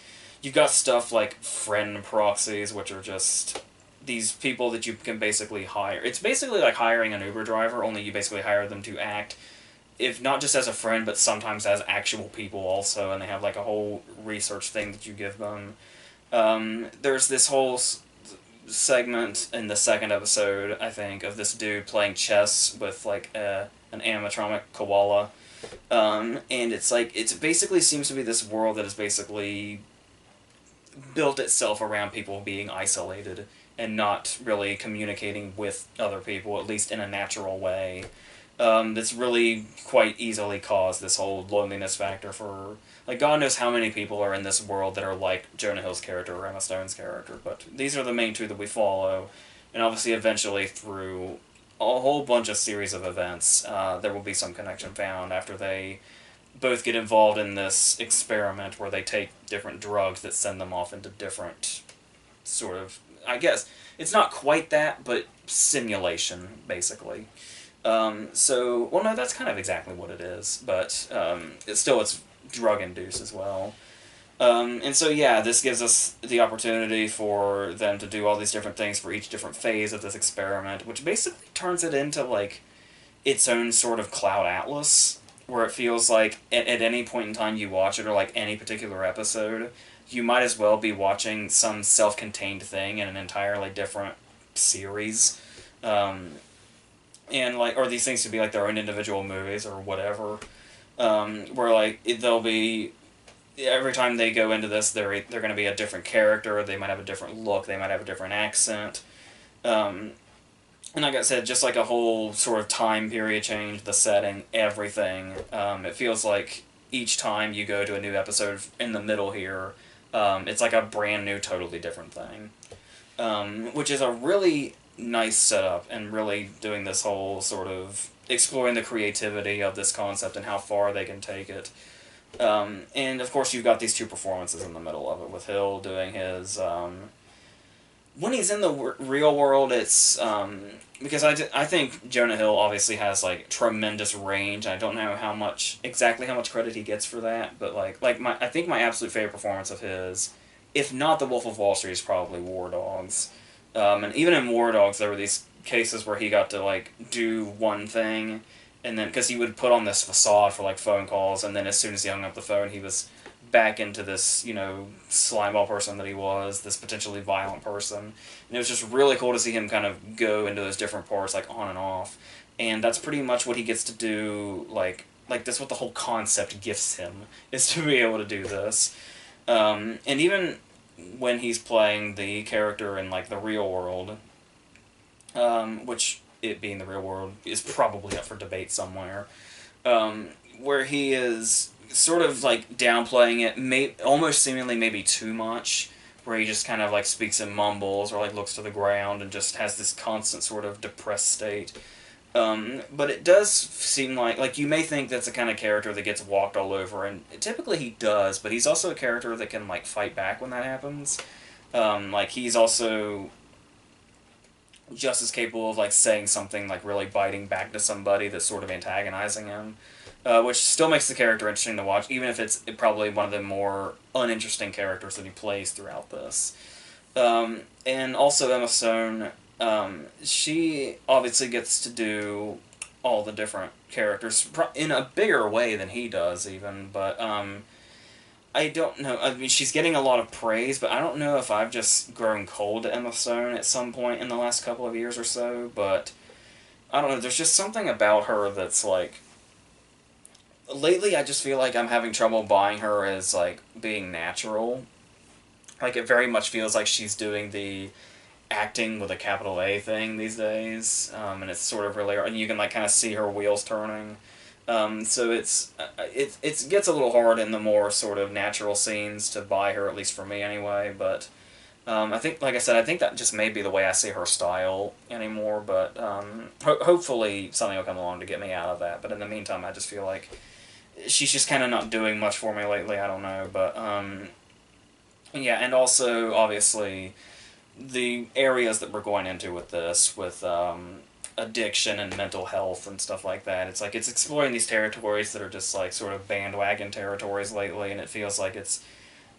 You've got stuff like friend proxies, which are just these people that you can basically hire. It's basically like hiring an Uber driver, only you basically hire them to act, if not just as a friend, but sometimes as actual people also, and they have like a whole research thing that you give them. There's this whole segment in the second episode, I think, of this dude playing chess with like an animatronic koala, and it's like it basically seems to be this world that is basically built itself around people being isolated and not really communicating with other people, at least in a natural way. That's really quite easily caused this whole loneliness factor for, like, God knows how many people are in this world that are like Jonah Hill's character or Emma Stone's character, but these are the main two that we follow, and obviously eventually through a whole bunch of series of events, there will be some connection found after they both get involved in this experiment where they take different drugs that send them off into different sort of, I guess, it's not quite that, but simulation, basically. Well, no, that's kind of exactly what it is, but it's drug-induced as well. And so, yeah, this gives us the opportunity for them to do all these different things for each different phase of this experiment, which basically turns it into, like, its own sort of cloud atlas, where it feels like at any point in time you watch it, or like any particular episode, you might as well be watching some self-contained thing in an entirely different series. And like, or these things could be like their own individual movies or whatever, where like they'll be, every time they go into this, they're going to be a different character. They might have a different look. They might have a different accent. And like I said, just like a whole sort of time period change, the setting, everything. It feels like each time you go to a new episode in the middle here, it's like a brand new, totally different thing. Which is a really nice setup, and really doing this whole sort of exploring the creativity of this concept and how far they can take it. And of course you've got these two performances in the middle of it, with Hill doing his, when he's in the real world, it's, because I think Jonah Hill obviously has, like, tremendous range. I don't know exactly how much credit he gets for that, but, I think my absolute favorite performance of his, if not The Wolf of Wall Street, is probably War Dogs. And even in War Dogs, there were these cases where he got to, like, do one thing, and then, because he would put on this facade for, like, phone calls, and then as soon as he hung up the phone, he was back into this, slimeball person that he was, this potentially violent person. And it was just really cool to see him kind of go into those different parts, like, on and off. And that's pretty much what he gets to do, like that's what the whole concept gifts him, is to be able to do this. And even when he's playing the character in, like, the real world, which, it being the real world, is probably up for debate somewhere, where he is sort of, like, downplaying it, almost seemingly maybe too much, where he just kind of, like, speaks in mumbles, or, like, looks to the ground, and just has this constant sort of depressed state. But it does seem like you may think that's the kind of character that gets walked all over, and typically he does, but he's also a character that can, like, fight back when that happens. Like, he's also just as capable of, like, saying something, like, really biting back to somebody that's sort of antagonizing him. Which still makes the character interesting to watch, even if it's probably one of the more uninteresting characters that he plays throughout this. And also Emma Stone, she obviously gets to do all the different characters in a bigger way than he does, even, but I don't know. I mean, she's getting a lot of praise, but I don't know if I've just grown cold to Emma Stone at some point in the last couple of years or so, but I don't know, there's just something about her that's, like, lately I just feel like I'm having trouble buying her as, like, being natural. Like, it very much feels like she's doing the acting with a capital A thing these days, and it's sort of really, and you can, like, kind of see her wheels turning. So it gets a little hard in the more sort of natural scenes to buy her, at least for me anyway. But I think, like I said, I think that just may be the way I see her style anymore. But hopefully something will come along to get me out of that. But in the meantime, I just feel like she's just kind of not doing much for me lately. I don't know, but yeah, and also obviously the areas that we're going into with this, with addiction and mental health and stuff like that. It's like it's exploring these territories that are just like sort of bandwagon territories lately, and it feels like it's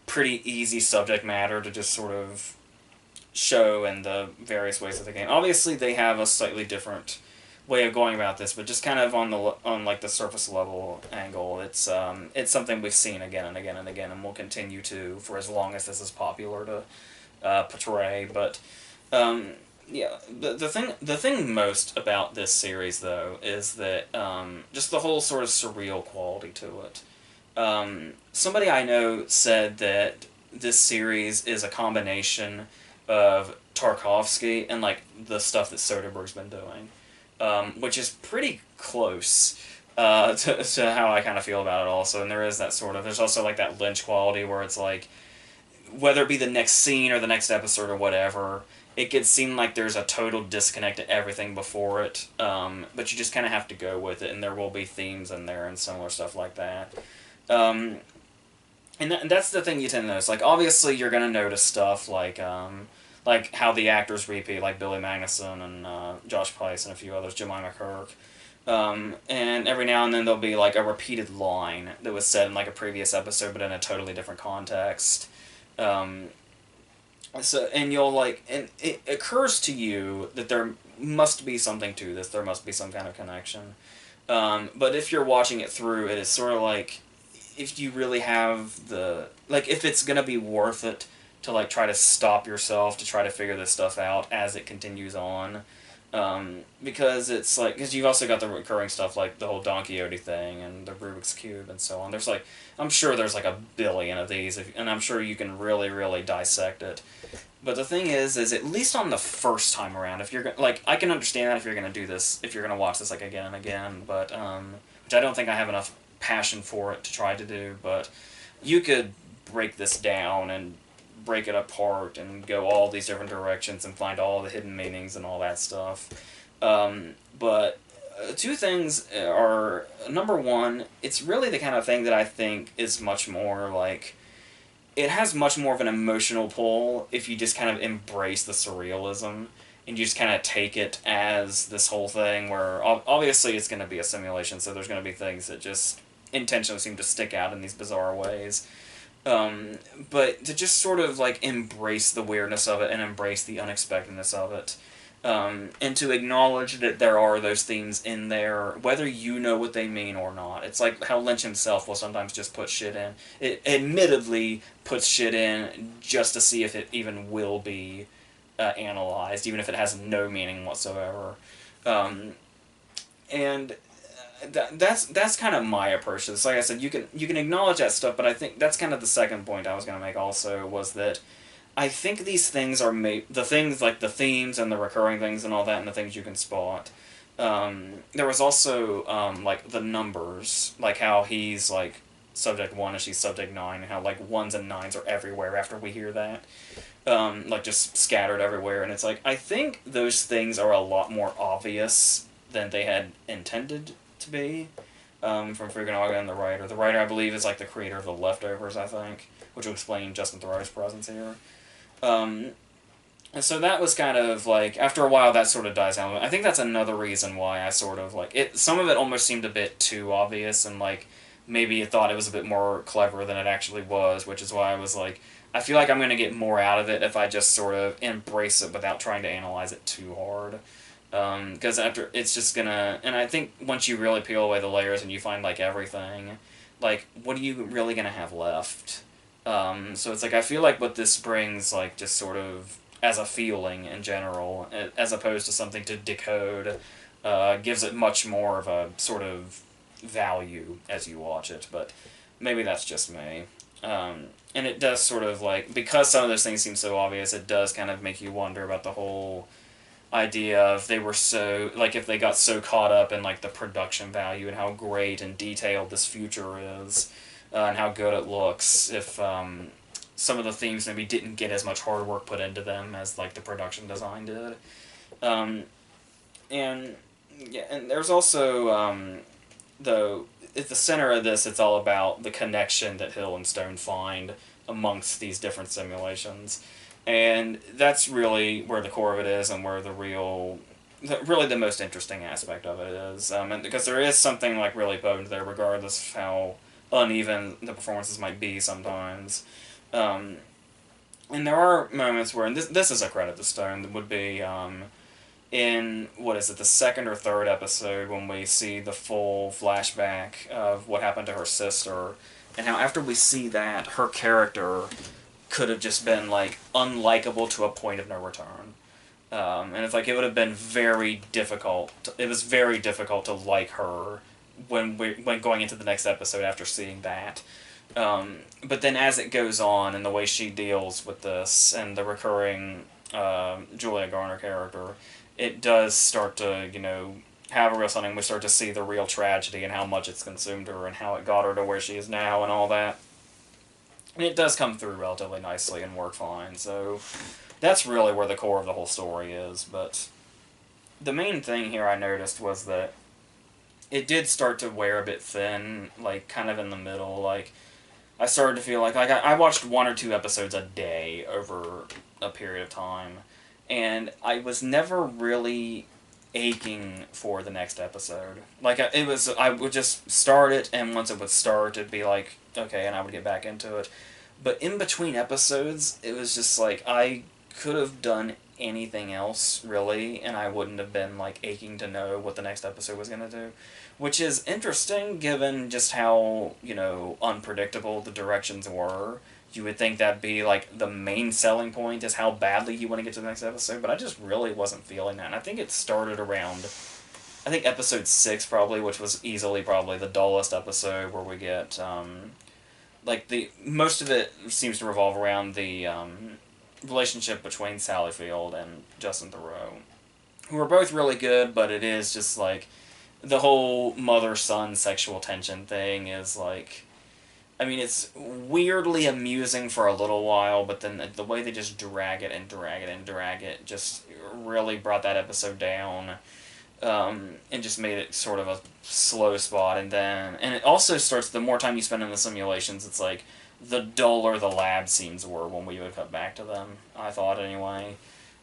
pretty easy subject matter to just sort of show in the various ways of the game. Obviously, they have a slightly different way of going about this, but just kind of on like the surface level angle, it's something we've seen again and again and again, and will continue to for as long as this is popular to portray. But yeah, the thing most about this series though is that just the whole sort of surreal quality to it. Somebody I know said that this series is a combination of Tarkovsky and like the stuff that Soderbergh's been doing, which is pretty close to how I kind of feel about it also. And there is that sort of, there's also like that Lynch quality where it's like, whether it be the next scene or the next episode or whatever, it could seem like there's a total disconnect to everything before it, but you just kind of have to go with it, and there will be themes in there and similar stuff like that. And that's the thing you tend to notice. Like, obviously, you're going to notice stuff like how the actors repeat, like Billy Magnuson and Josh Pais and a few others, Jemima Kirk. And every now and then there'll be like a repeated line that was said in like a previous episode, but in a totally different context. And you'll like, and it occurs to you that there must be something to this. There must be some kind of connection. But if you're watching it through, it is sort of like, if you really have the, like, if it's gonna be worth it to like try to stop yourself to try to figure this stuff out as it continues on. Because it's like, because you've also got the recurring stuff like the whole Don Quixote thing and the Rubik's Cube and so on. There's like, I'm sure there's like a billion of these, and I'm sure you can really, really dissect it. But the thing is at least on the first time around, if you're like, I can understand that if you're gonna do this, if you're gonna watch this like again and again, but which I don't think I have enough passion for it to try to do. But you could break this down and break it apart and go all these different directions and find all the hidden meanings and all that stuff. But two things are, number one, it's really the kind of thing that I think is much more like, it has much more of an emotional pull if you just kind of embrace the surrealism and you just kind of take it as this whole thing where obviously it's going to be a simulation, so there's going to be things that just intentionally seem to stick out in these bizarre ways. But to just sort of like embrace the weirdness of it and embrace the unexpectedness of it, and to acknowledge that there are those themes in there, whether you know what they mean or not. It's like how Lynch himself will sometimes just put shit in. It admittedly puts shit in just to see if it even will be analyzed, even if it has no meaning whatsoever. And that's kind of my approach to this. Like I said, you can acknowledge that stuff, but I think that's kind of the second point I was going to make also, was that I think these things are the things like the themes and the recurring things and all that, and the things you can spot. There was also like the numbers, like how he's like subject 1 and she's subject 9, and how like 1s and 9s are everywhere after we hear that. Like just scattered everywhere, and it's like, I think those things are a lot more obvious than they had intended to be, from Fukunaga and the writer. The writer, I believe, is like the creator of The Leftovers, I think, which will explain Justin Theroux's presence here. And so that was kind of like, after a while that sort of dies down. I think that's another reason why I sort of like it. Some of it almost seemed a bit too obvious, and like maybe it thought it was a bit more clever than it actually was, which is why I was like, I feel like I'm going to get more out of it if I just sort of embrace it without trying to analyze it too hard. Because after, it's just gonna, and I think once you really peel away the layers and you find like everything, like what are you really gonna have left? So it's like, I feel like what this brings, like just sort of as a feeling in general, as opposed to something to decode, gives it much more of a sort of value as you watch it. But maybe that's just me. And it does sort of like, because some of those things seem so obvious, it does kind of make you wonder about the whole idea of they were so, like, if they got so caught up in, like, the production value and how great and detailed this future is, and how good it looks, if some of the themes maybe didn't get as much hard work put into them as, like, the production design did. Um, and yeah, and there's also the at the center of this, it's all about the connection that Hill and Stone find amongst these different simulations, and that's really where the core of it is, and where the really the most interesting aspect of it is, and because there is something like really potent there, regardless of how uneven the performances might be sometimes. Um, and there are moments where, and this is a credit to Stone, that would be in, what is it, the second or third episode, when we see the full flashback of what happened to her sister, and how after we see that, her character could have just been, like, unlikable to a point of no return. And it's like, it would have been very difficult. It was very difficult to like her when going into the next episode after seeing that. But then as it goes on, and the way she deals with this, and the recurring Julia Garner character, it does start to, have a real something. We start to see the real tragedy and how much it's consumed her and how it got her to where she is now and all that. And it does come through relatively nicely and work fine, so that's really where the core of the whole story is. But the main thing here I noticed was that it did start to wear a bit thin, like, kind of in the middle. Like, I started to feel like I watched 1 or 2 episodes a day over a period of time, and I was never really aching for the next episode. Like, I would just start it, and once it would start, it'd be like, okay, and I would get back into it. But in between episodes, it was just like, I could have done anything else, really, and I wouldn't have been, like, aching to know what the next episode was going to do. Which is interesting, given just how, unpredictable the directions were. You would think that'd be, like, the main selling point, is how badly you want to get to the next episode, but I just really wasn't feeling that. And I think it started around, I think episode 6 probably, which was easily probably the dullest episode, where we get, most of it seems to revolve around the relationship between Sally Field and Justin Theroux, who are both really good, but it is just, like, the whole mother-son sexual tension thing is, like, I mean, it's weirdly amusing for a little while, but then the way they just drag it and drag it and drag it just really brought that episode down, and just made it sort of a slow spot. And it also starts, the more time you spend in the simulations, it's like, the duller the lab scenes were when we would cut back to them, I thought anyway.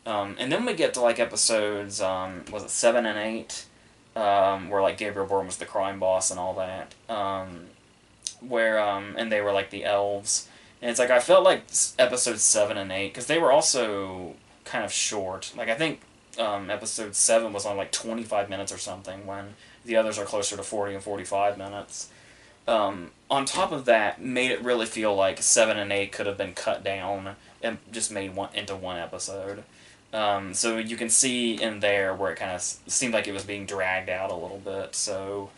And then we get to, like, episodes, was it 7 and 8? Where, like, Gabriel Byrne was the crime boss and all that. And they were, like, the elves. And it's like, I felt like episodes 7 and 8, because they were also kind of short. Like, I think episode 7 was on, like, 25 minutes or something, when the others are closer to 40 and 45 minutes. On top of that, made it really feel like 7 and 8 could have been cut down and just made into one episode. So you can see in there where it kind of seemed like it was being dragged out a little bit. So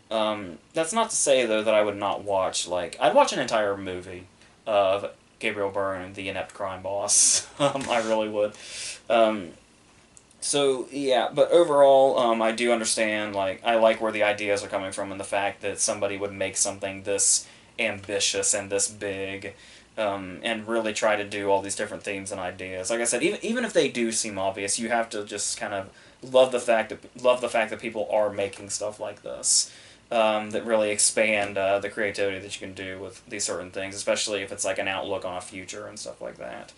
that's not to say, though, that I would not watch, like, I'd watch an entire movie of Gabriel Byrne, the inept crime boss. I really would. So, yeah, but overall, I do understand, like, I like where the ideas are coming from, and the fact that somebody would make something this ambitious and this big, and really try to do all these different themes and ideas. Like I said, even if they do seem obvious, you have to just kind of love the fact that people are making stuff like this, that really expand the creativity that you can do with these certain things, especially if it's like an outlook on a future and stuff like that,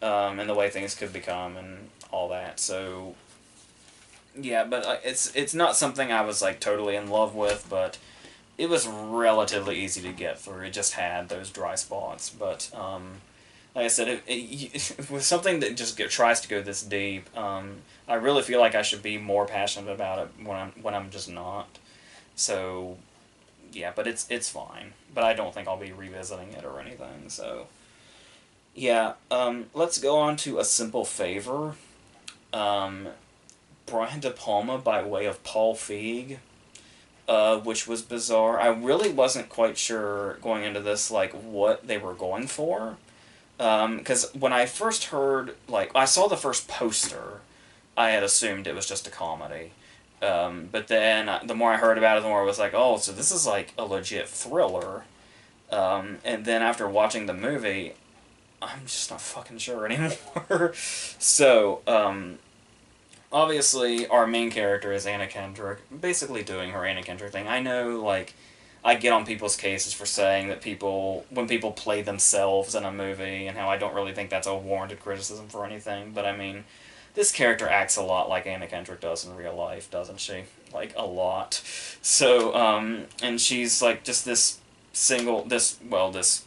and the way things could become and all that. So yeah, but it's not something I was, like, totally in love with, but it was relatively easy to get through. It just had those dry spots, but like I said, with something that just tries to go this deep, I really feel like I should be more passionate about it when I'm just not. So yeah, but it's fine. But I don't think I'll be revisiting it or anything. So yeah, let's go on to A Simple Favor. Brian De Palma by way of Paul Feig, which was bizarre. I really wasn't quite sure going into this, like, what they were going for. Because when I first heard, like, I saw the first poster, I had assumed it was just a comedy. But then the more I heard about it, the more I was like, oh, so this is like a legit thriller. And then after watching the movie, I'm just not fucking sure anymore. So, obviously, our main character is Anna Kendrick, basically doing her Anna Kendrick thing. I know, like, I get on people's cases for saying that when people play themselves in a movie, and how I don't really think that's a warranted criticism for anything, but I mean, this character acts a lot like Anna Kendrick does in real life, doesn't she? Like, a lot. So, and she's, like, just this this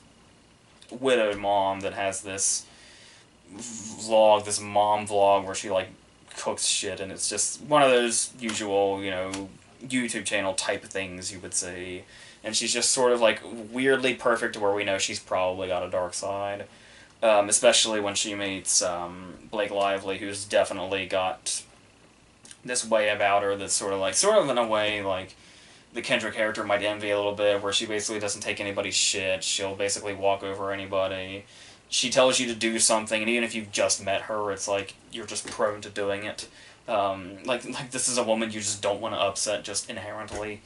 widowed mom that has this this mom vlog where she, like, cooks shit, and it's just one of those usual, YouTube channel type things you would see. And she's just sort of, like, weirdly perfect to where we know she's probably got a dark side. Especially when she meets Blake Lively, who's definitely got this way about her that's sort of in a way, like, the Kendrick character might envy a little bit, where she basically doesn't take anybody's shit. She'll basically walk over anybody. She tells you to do something, and even if you've just met her, it's like you're just prone to doing it. Like this is a woman you just don't want to upset just inherently.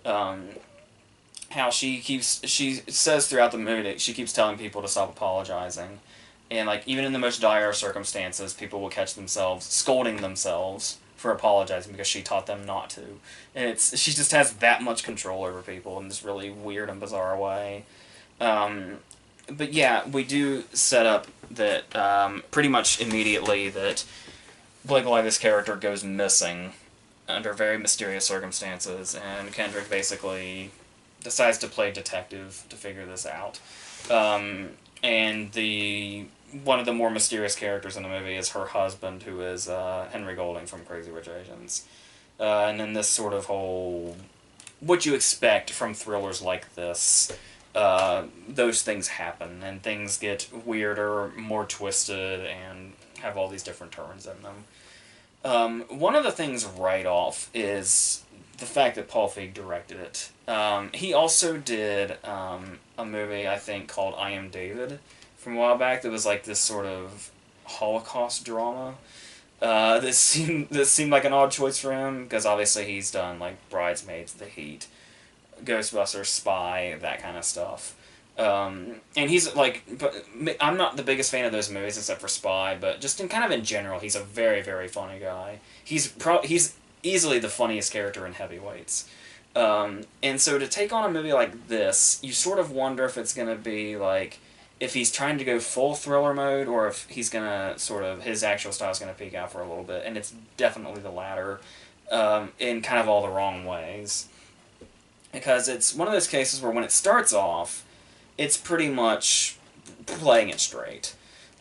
How she says throughout the movie that she keeps telling people to stop apologizing. And, like, even in the most dire circumstances, people will catch themselves scolding themselves for apologizing because she taught them not to. And she just has that much control over people in this really weird and bizarre way. But yeah, we do set up that pretty much immediately that Blake Lively's character goes missing under very mysterious circumstances, and Kendrick basically decides to play detective to figure this out. And one of the more mysterious characters in the movie is her husband, who is Henry Golding from Crazy Rich Asians. And then this sort of whole... what you expect from thrillers like this, those things happen, and things get weirder, more twisted, and have all these different turns in them. One of the things right off is the fact that Paul Feig directed it. He also did a movie, I think, called I Am David from a while back that was like this sort of Holocaust drama. This seemed like an odd choice for him, because obviously he's done like Bridesmaids, The Heat, Ghostbusters, Spy, that kind of stuff. And he's like, I'm not the biggest fan of those movies except for Spy, but just in general, he's a very, very funny guy. He's easily the funniest character in Heavyweights. And so to take on a movie like this, you sort of wonder if it's going to be like, if he's trying to go full thriller mode, or if he's going to his actual style is going to peek out for a little bit. And it's definitely the latter, in kind of all the wrong ways. Because it's one of those cases where when it starts off, it's pretty much playing it straight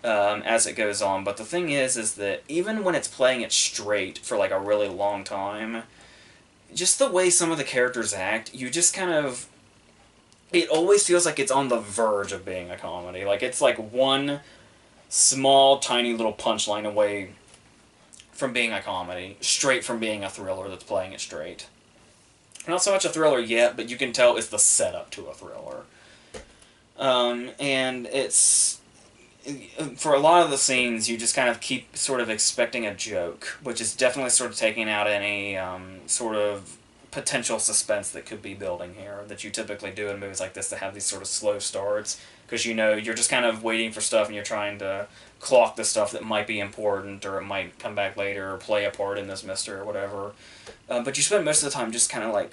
as it goes on. But the thing is that even when it's playing it straight for like a really long time, just the way some of the characters act, you just kind of... it always feels like it's on the verge of being a comedy. Like, it's like one small, tiny little punchline away from being a comedy, straight from being a thriller that's playing it straight. Not so much a thriller yet, but you can tell it's the setup to a thriller. And it's... for a lot of the scenes, you just kind of keep sort of expecting a joke, which is definitely sort of taking out any sort of potential suspense that could be building here, that you typically do in movies like this that have these sort of slow starts, because you're just kind of waiting for stuff and you're trying to clock the stuff that might be important, or it might come back later, or play a part in this mystery, or whatever. But you spend most of the time just kind of like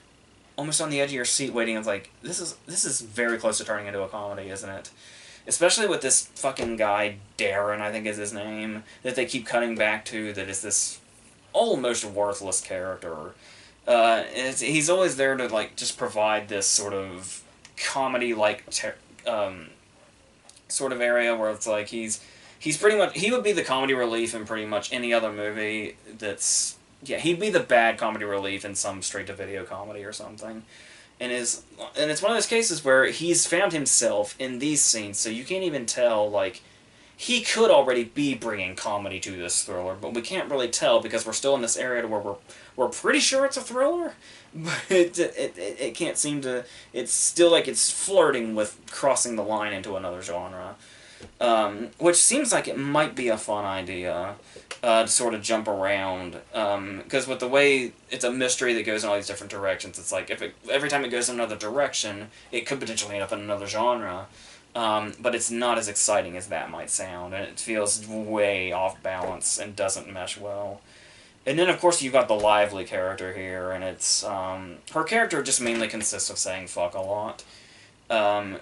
almost on the edge of your seat waiting. It's like, this is very close to turning into a comedy, isn't it? Especially with this fucking guy, Darren, I think is his name, that they keep cutting back to, that is this almost worthless character. He's always there to, like, just provide this sort of comedy-like sort of area where it's like he's pretty much... he would be the comedy relief in pretty much any other movie that's... yeah, he'd be the bad comedy relief in some straight-to-video comedy or something. And it's one of those cases where he's found himself in these scenes, so you can't even tell, like, he could already be bringing comedy to this thriller, but we can't really tell because we're still in this area where we're pretty sure it's a thriller, but it can't seem to... it's still like it's flirting with crossing the line into another genre. which seems like it might be a fun idea to sort of jump around. Because with the way it's a mystery that goes in all these different directions, it's like every time it goes in another direction, it could potentially end up in another genre. But it's not as exciting as that might sound, and it feels way off balance and doesn't mesh well. And then, of course, you've got the Lively character here, and it's her character just mainly consists of saying fuck a lot,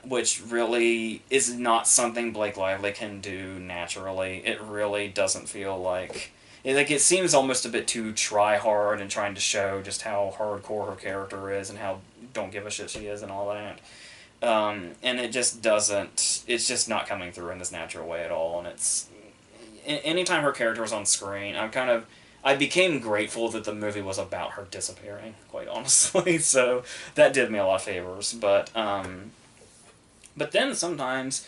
which really is not something Blake Lively can do naturally. It really doesn't feel like... it seems almost a bit too try-hard and trying to show just how hardcore her character is and how don't give a shit she is and all that. And it just doesn't... It's just not coming through in this natural way at all, and it's... Anytime her character was on screen, I became grateful that the movie was about her disappearing, quite honestly, so that did me a lot of favors, but then sometimes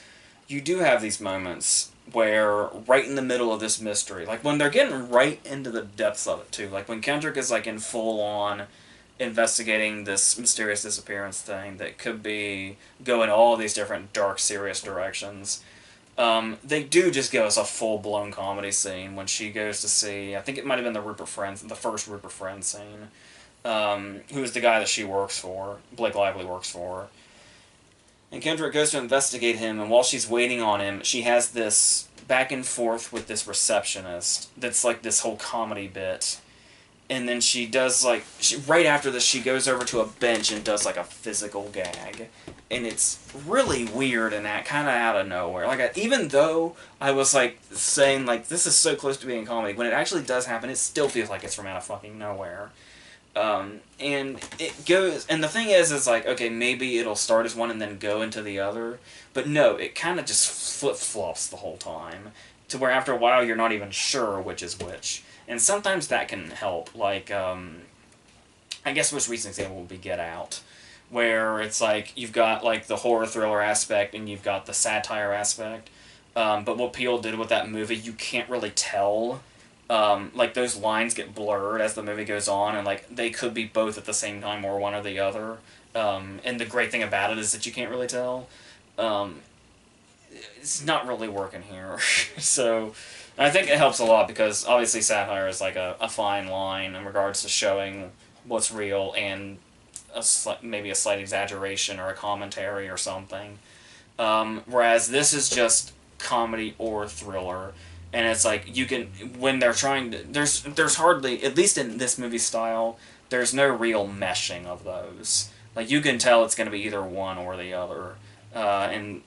you do have these moments where right in the middle of this mystery, like when they're getting right into the depths of it too, like when Kendrick is like in full-on investigating this mysterious disappearance thing that could be going all these different dark, serious directions. They do just give us a full-blown comedy scene when she goes to see, I think it might have been the first Rupert Friend scene, who is the guy that she works for, Blake Lively works for. And Kendrick goes to investigate him, and while she's waiting on him, she has this back and forth with this receptionist that's like this whole comedy bit. And then she does, like, right after this, she goes over to a bench and does, like, a physical gag. And it's really weird and that kind of out of nowhere. Like, even though I was, like, saying, like, this is so close to being comedy, when it actually does happen, it still feels like it's from out of fucking nowhere. And it goes, and the thing is like, okay, maybe it'll start as one and then go into the other. But no, it kind of just flip-flops the whole time. To where after a while, you're not even sure which is which. And sometimes that can help, like, I guess most recent example would be Get Out, where it's like, you've got, like, the horror thriller aspect and you've got the satire aspect, but what Peele did with that movie, you can't really tell, like, those lines get blurred as the movie goes on, and, like, they could be both at the same time or one or the other, and the great thing about it is that you can't really tell. It's not really working here, so... I think it helps a lot because obviously satire is like a fine line in regards to showing what's real and maybe a slight exaggeration or a commentary or something. Whereas this is just comedy or thriller, and it's like you can, when they're trying to, there's hardly, at least in this movie style, there's no real meshing of those. Like you can tell it's going to be either one or the other, and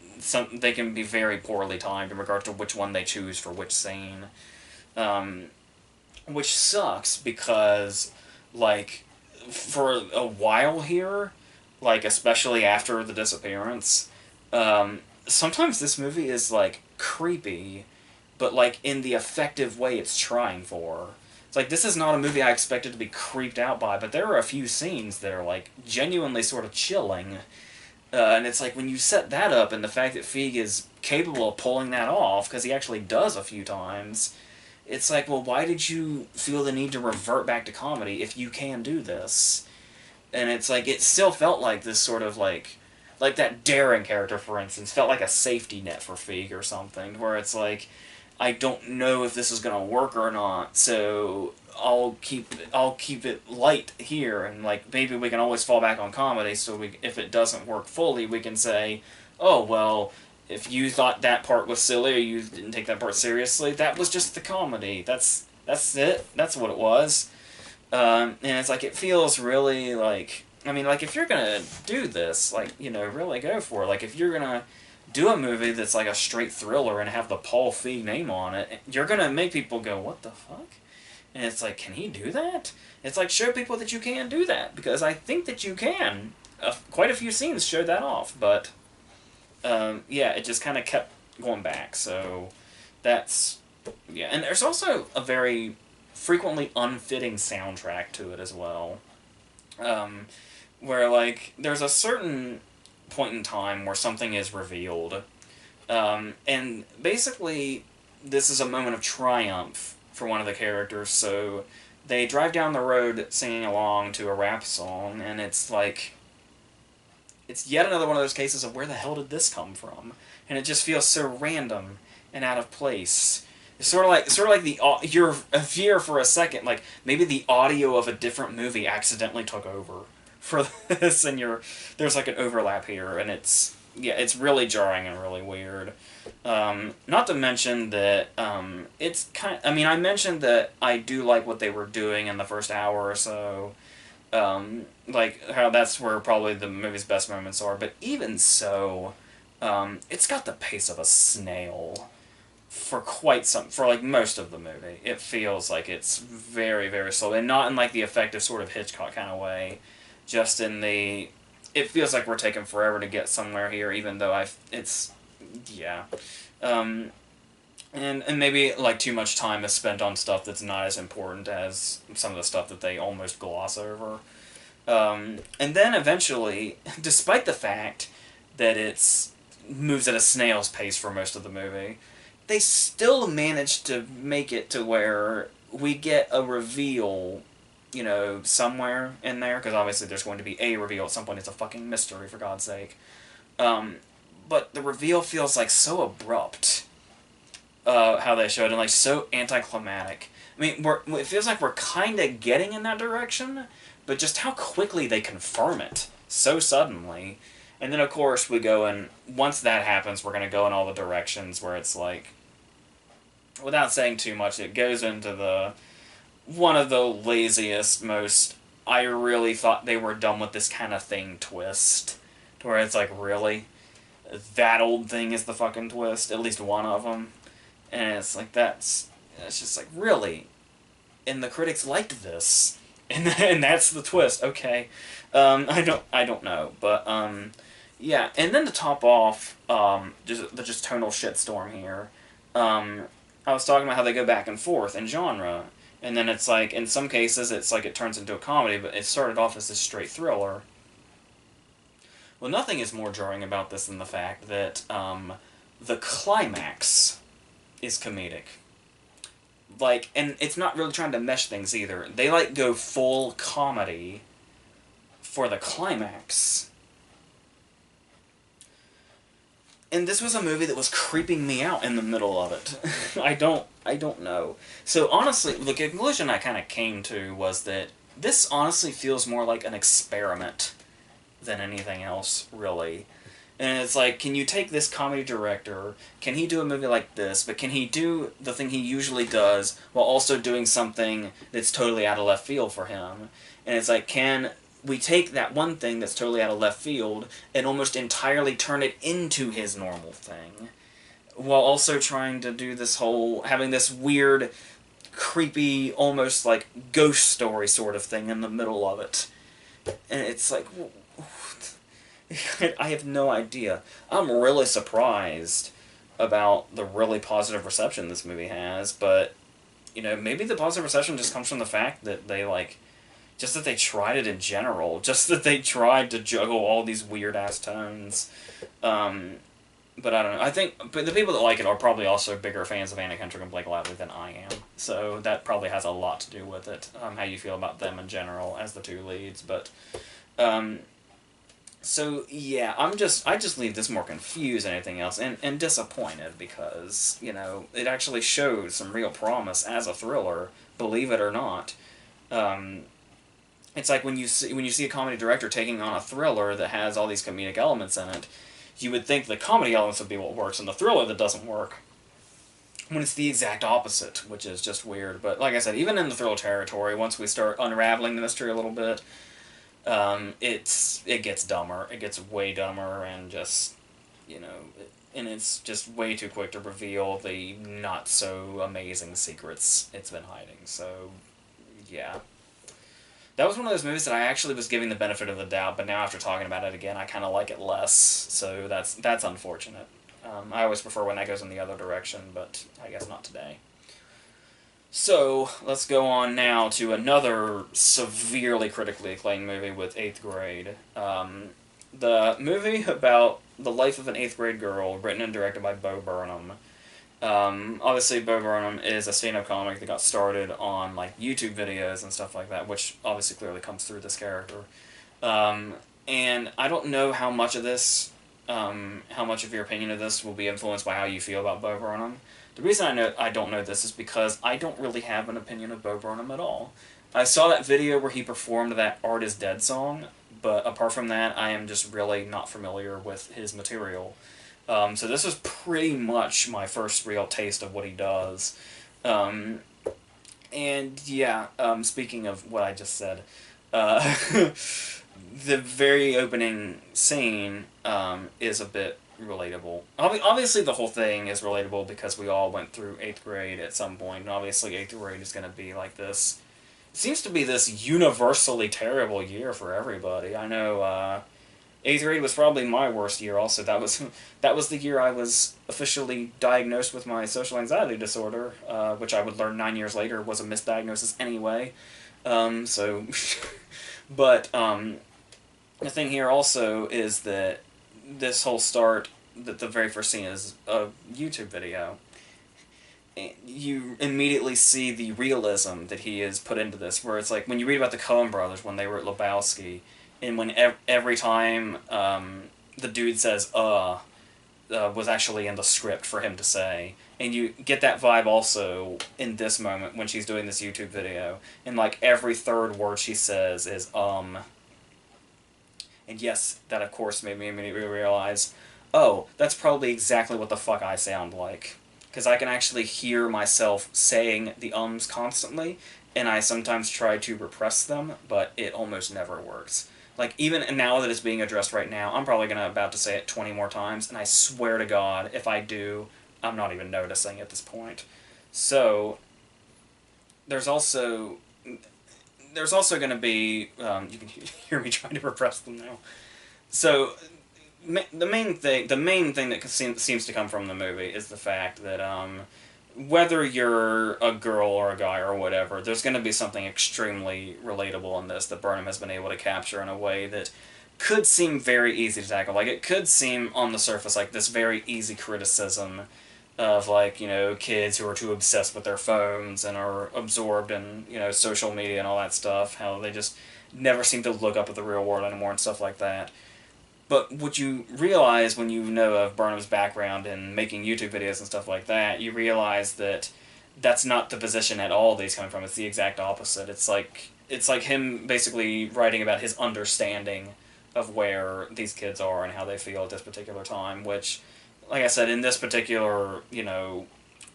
they can be very poorly timed in regard to which one they choose for which scene, which sucks because, like, for a while here, like, especially after the disappearance, sometimes this movie is, like, creepy, but, like, in the effective way it's trying for. It's like, this is not a movie I expected to be creeped out by, but there are a few scenes that are, like, genuinely sort of chilling. And it's like, when you set that up, and the fact that Feig is capable of pulling that off, because he actually does a few times, it's like, well, why did you feel the need to revert back to comedy if you can do this? And it's like, it still felt like this sort of, like that Darren character, for instance, felt like a safety net for Feig or something, where it's like, I don't know if this is going to work or not, so I'll keep it light here, and like maybe we can always fall back on comedy. So if it doesn't work fully, we can say, oh well, if you thought that part was silly or you didn't take that part seriously, that was just the comedy. That's it. That's what it was. And it's like, it feels really like, I mean, like, if you're gonna do this, like, you know, really go for it. Like, if you're gonna do a movie that's like a straight thriller and have the Paul Feig name on it, you're gonna make people go, what the fuck? And it's like, can he do that? It's like, show people that you can do that, because I think that you can. Quite a few scenes showed that off, but yeah, it just kind of kept going back, so that's, yeah. And there's also a very frequently unfitting soundtrack to it as well, where, like, there's a certain point in time where something is revealed, and basically this is a moment of triumph for one of the characters, so they drive down the road singing along to a rap song, and it's like, it's yet another one of those cases of where the hell did this come from, and it just feels so random and out of place. It's sort of like you're a fear for a second, like maybe the audio of a different movie accidentally took over for this, and there's like an overlap here, and it's really jarring and really weird. Not to mention that it's kind. I mean, I mentioned that I do like what they were doing in the first hour or so. Like how that's where probably the movie's best moments are, but even so, it's got the pace of a snail for like most of the movie. It feels like it's very, very slow, and not in like the effective sort of Hitchcock kind of way, just in the it feels like we're taking forever to get somewhere here, even though it's yeah. Um, and maybe like too much time is spent on stuff that's not as important as some of the stuff that they almost gloss over. And then eventually, despite the fact that it's moves at a snail's pace for most of the movie, they still manage to make it to where we get a reveal, somewhere in there, because obviously there's going to be a reveal at some point. It's a fucking mystery, for God's sake. But the reveal feels like so abrupt, how they showed it, and like so anticlimactic. I mean, it feels like we're kind of getting in that direction, but just how quickly they confirm it so suddenly. And then, of course, we go and once that happens, we're going to go in all the directions where it's like, without saying too much, it goes into one of the laziest, most, I really thought they were done with this kind of thing twist. To where it's like, really? That old thing is the fucking twist? At least one of them? And it's like, it's just like, really? And the critics liked this. And that's the twist. Okay. I don't know. But, yeah. And then to top off, just tonal shitstorm here, I was talking about how they go back and forth in genre. And then it's like, in some cases, it's like it turns into a comedy, but it started off as a straight thriller. Well, nothing is more jarring about this than the fact that the climax is comedic. Like, and it's not really trying to mesh things either. They, like, go full comedy for the climax. And this was a movie that was creeping me out in the middle of it. I don't know. So, honestly, the conclusion I kind of came to was that this honestly feels more like an experiment than anything else, really. And it's like, can you take this comedy director, can he do a movie like this, but can he do the thing he usually does while also doing something that's totally out of left field for him? And it's like, can we take that one thing that's totally out of left field and almost entirely turn it into his normal thing, while also trying to do this whole, having this weird, creepy, almost like ghost story sort of thing in the middle of it. And it's like, I have no idea. I'm really surprised about the really positive reception this movie has, but, maybe the positive reception just comes from the fact that they, just that they tried it in general, just that they tried to juggle all these weird-ass tones. But I don't know. But the people that like it are probably also bigger fans of Anna Kendrick and Blake Lively than I am, so that probably has a lot to do with it, how you feel about them in general as the two leads, but, so, yeah, I just leave this more confused than anything else, and disappointed, because, it actually shows some real promise as a thriller, believe it or not. It's like when you see a comedy director taking on a thriller that has all these comedic elements in it, you would think the comedy elements would be what works, and the thriller that doesn't work. When it's the exact opposite, which is just weird. But, like I said, even in the thriller territory, once we start unraveling the mystery a little bit, it gets dumber. It gets way dumber, and just, and it's just way too quick to reveal the not so amazing secrets it's been hiding. So, yeah. That was one of those movies that I actually was giving the benefit of the doubt, but now after talking about it again, I kind of like it less. So that's unfortunate. I always prefer when that goes in the other direction, but I guess not today. So, let's go on now to another severely critically acclaimed movie with 8th Grade. The movie about the life of an 8th grade girl, written and directed by Bo Burnham. Obviously, Bo Burnham is a stand-up comic that got started on, YouTube videos and stuff like that, which obviously clearly comes through this character. And I don't know how much of this, how much of your opinion of this will be influenced by how you feel about Bo Burnham. The reason I don't know this is because I don't really have an opinion of Bo Burnham at all. I saw that video where he performed that "Art Is Dead" song, but apart from that, I am just really not familiar with his material. So this was pretty much my first real taste of what he does. Um, and yeah, speaking of what I just said, the very opening scene is a bit relatable. Obviously, the whole thing is relatable because we all went through 8th grade at some point, and obviously 8th grade is going to be like this. It seems to be this universally terrible year for everybody. I know 8th grade was probably my worst year also. That was the year I was officially diagnosed with my social anxiety disorder, which I would learn 9 years later was a misdiagnosis anyway. So, but the thing here also is that this whole start, that the very first scene is a YouTube video. You immediately see the realism that he has put into this, where it's like when you read about the Coen brothers when they were at Lebowski, and when every time the dude says was actually in the script for him to say, and you get that vibe also in this moment when she's doing this YouTube video, and like every third word she says is and yes, that of course made me immediately realize, oh, that's probably exactly what the fuck I sound like. Because I can actually hear myself saying the ums constantly, and I sometimes try to repress them, but it almost never works. Like, even now that it's being addressed right now, I'm probably about to say it 20 more times, and I swear to God, if I do, I'm not even noticing at this point. So, there's also going to be you can hear me trying to repress them now. So the main thing that seems to come from the movie is the fact that whether you're a girl or a guy or whatever, there's going to be something extremely relatable in this that Burnham has been able to capture in a way that could seem very easy to tackle. Like, it could seem on the surface like this very easy criticism of, like, you know, kids who are too obsessed with their phones and are absorbed in, you know, social media and all that stuff, how they just never seem to look up at the real world anymore and stuff like that. But what you realize when you know of Burnham's background in making YouTube videos and stuff like that, you realize that that's not the position at all that he's coming from. It's the exact opposite. It's like him basically writing about his understanding of where these kids are and how they feel at this particular time, which, like I said, in this particular, you know,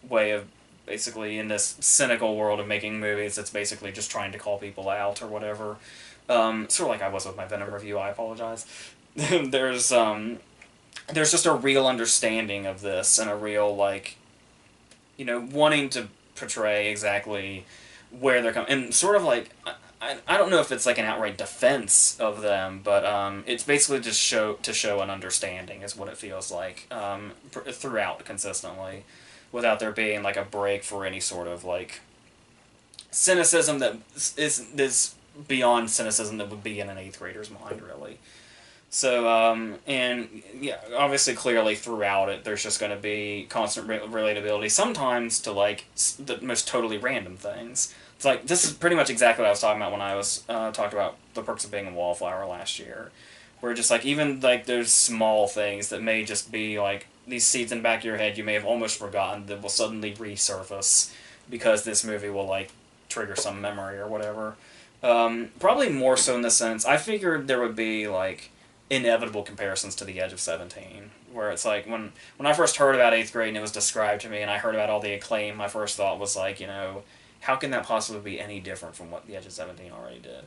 way of basically in this cynical world of making movies, it's basically just trying to call people out or whatever. Sort of like I was with my Venom review, I apologize. there's just a real understanding of this and a real, like, you know, wanting to portray exactly where they're coming, and sort of like, I don't know if it's like an outright defense of them, but it's basically just to show an understanding is what it feels like throughout consistently, without there being like a break for any sort of like cynicism that is beyond cynicism that would be in an 8th grader's mind, really. So, and yeah, obviously, clearly throughout it, there's just going to be constant relatability, sometimes to, like, the most totally random things. It's like, this is pretty much exactly what I was talking about when I was talked about The Perks of Being a Wallflower last year. Where just, like, even, like, there's small things that may just be, like, these seeds in the back of your head you may have almost forgotten that will suddenly resurface because this movie will, like, trigger some memory or whatever. Probably more so in the sense, I figured there would be, like, inevitable comparisons to The Edge of 17, where it's like, when I first heard about 8th grade and it was described to me and I heard about all the acclaim, my first thought was like, you know, how can that possibly be any different from what The Edge of 17 already did?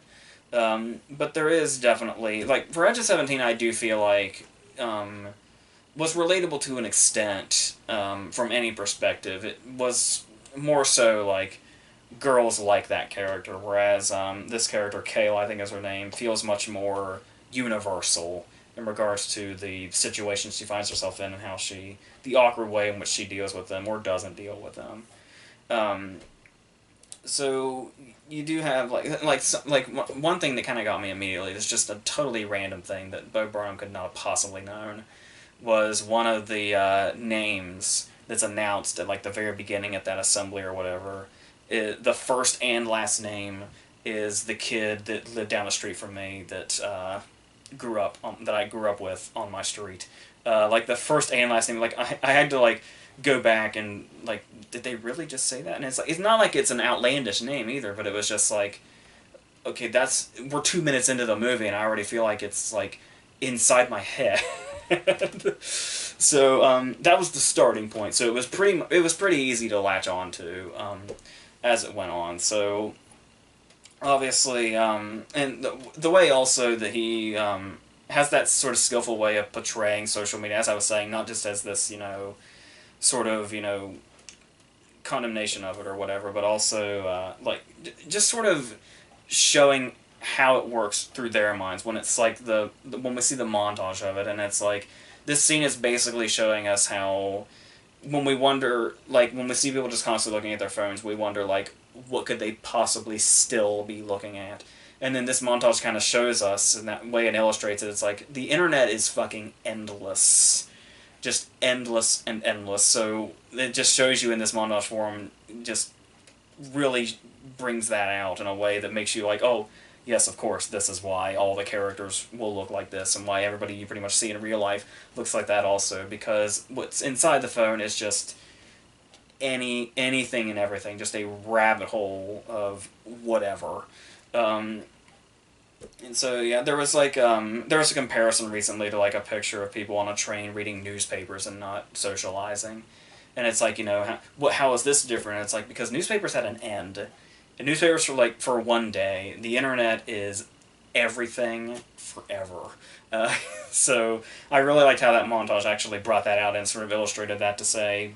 But there is definitely, like, for Edge of 17, I do feel like was relatable to an extent from any perspective. It was more so like girls like that character, whereas this character, Kayla, I think is her name, feels much more universal in regards to the situations she finds herself in and how the awkward way in which she deals with them or doesn't deal with them. So you do have one thing that kind of got me immediately. It's just a totally random thing that Bo Burnham could not have possibly known. Was one of the names that's announced at like the very beginning at that assembly or whatever. The first and last name is the kid that lived down the street from me that that I grew up with on my street. Like the first and last name, like I had to like go back and like, did they really just say that? And it's like, it's not like it's an outlandish name either, but it was just like, okay, we're 2 minutes into the movie and I already feel like it's like inside my head. So that was the starting point. So it was pretty easy to latch on to as it went on. So obviously, and the way also that he has that sort of skillful way of portraying social media, as I was saying, not just as this, sort of, condemnation of it or whatever, but also just sort of showing how it works through their minds when it's like when we see the montage of it, and it's like this scene is basically showing us how when we wonder, like when we see people just constantly looking at their phones, we wonder like what could they possibly still be looking at. And then this montage kind of shows us, in that way it illustrates it, it's like the internet is fucking endless. Just endless and endless. So it just shows you in this montage form, just really brings that out in a way that makes you like, oh, yes, of course, this is why all the characters will look like this, and why everybody you pretty much see in real life looks like that also, because what's inside the phone is just anything and everything, just a rabbit hole of whatever. And so yeah, there was a comparison recently to like a picture of people on a train reading newspapers and not socializing, and it's like, how is this different? And it's like, because newspapers had an end, and newspapers for one day. The internet is everything forever. So I really liked how that montage actually brought that out and sort of illustrated that to say,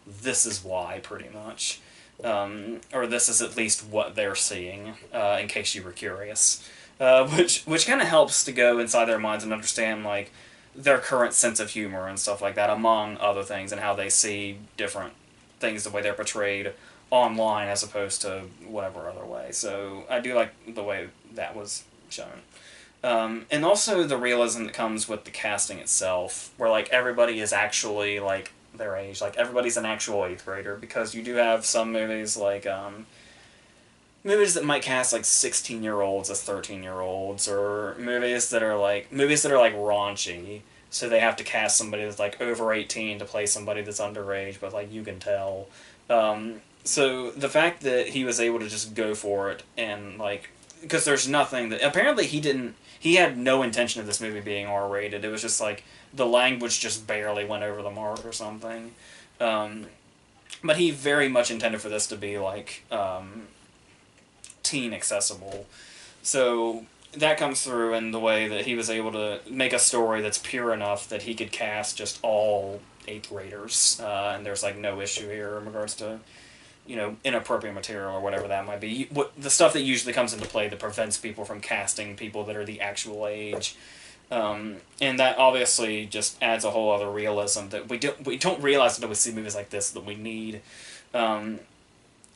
this is why, pretty much. Or this is at least what they're seeing, in case you were curious. Which kind of helps to go inside their minds and understand, like, their current sense of humor and stuff like that, among other things, and how they see different things, the way they're portrayed online as opposed to whatever other way. So I do like the way that was shown. And also the realism that comes with the casting itself, where, like, everybody is actually, like, their age. Like, everybody's an actual 8th grader, because you do have some movies, like, movies that might cast, like, 16-year-olds as 13-year-olds, or movies that are, like, raunchy, so they have to cast somebody that's, like, over 18 to play somebody that's underage, but, like, you can tell. So the fact that he was able to just go for it, and, like, because there's nothing that, apparently he had no intention of this movie being R-rated. It was just, like, the language just barely went over the mark or something. But he very much intended for this to be, like, teen accessible. So that comes through in the way that he was able to make a story that's pure enough that he could cast just all 8th graders, and there's, like, no issue here in regards to, inappropriate material or whatever that might be. The stuff that usually comes into play that prevents people from casting people that are the actual age. And that obviously just adds a whole other realism that we don't realize until we see movies like this that we need. And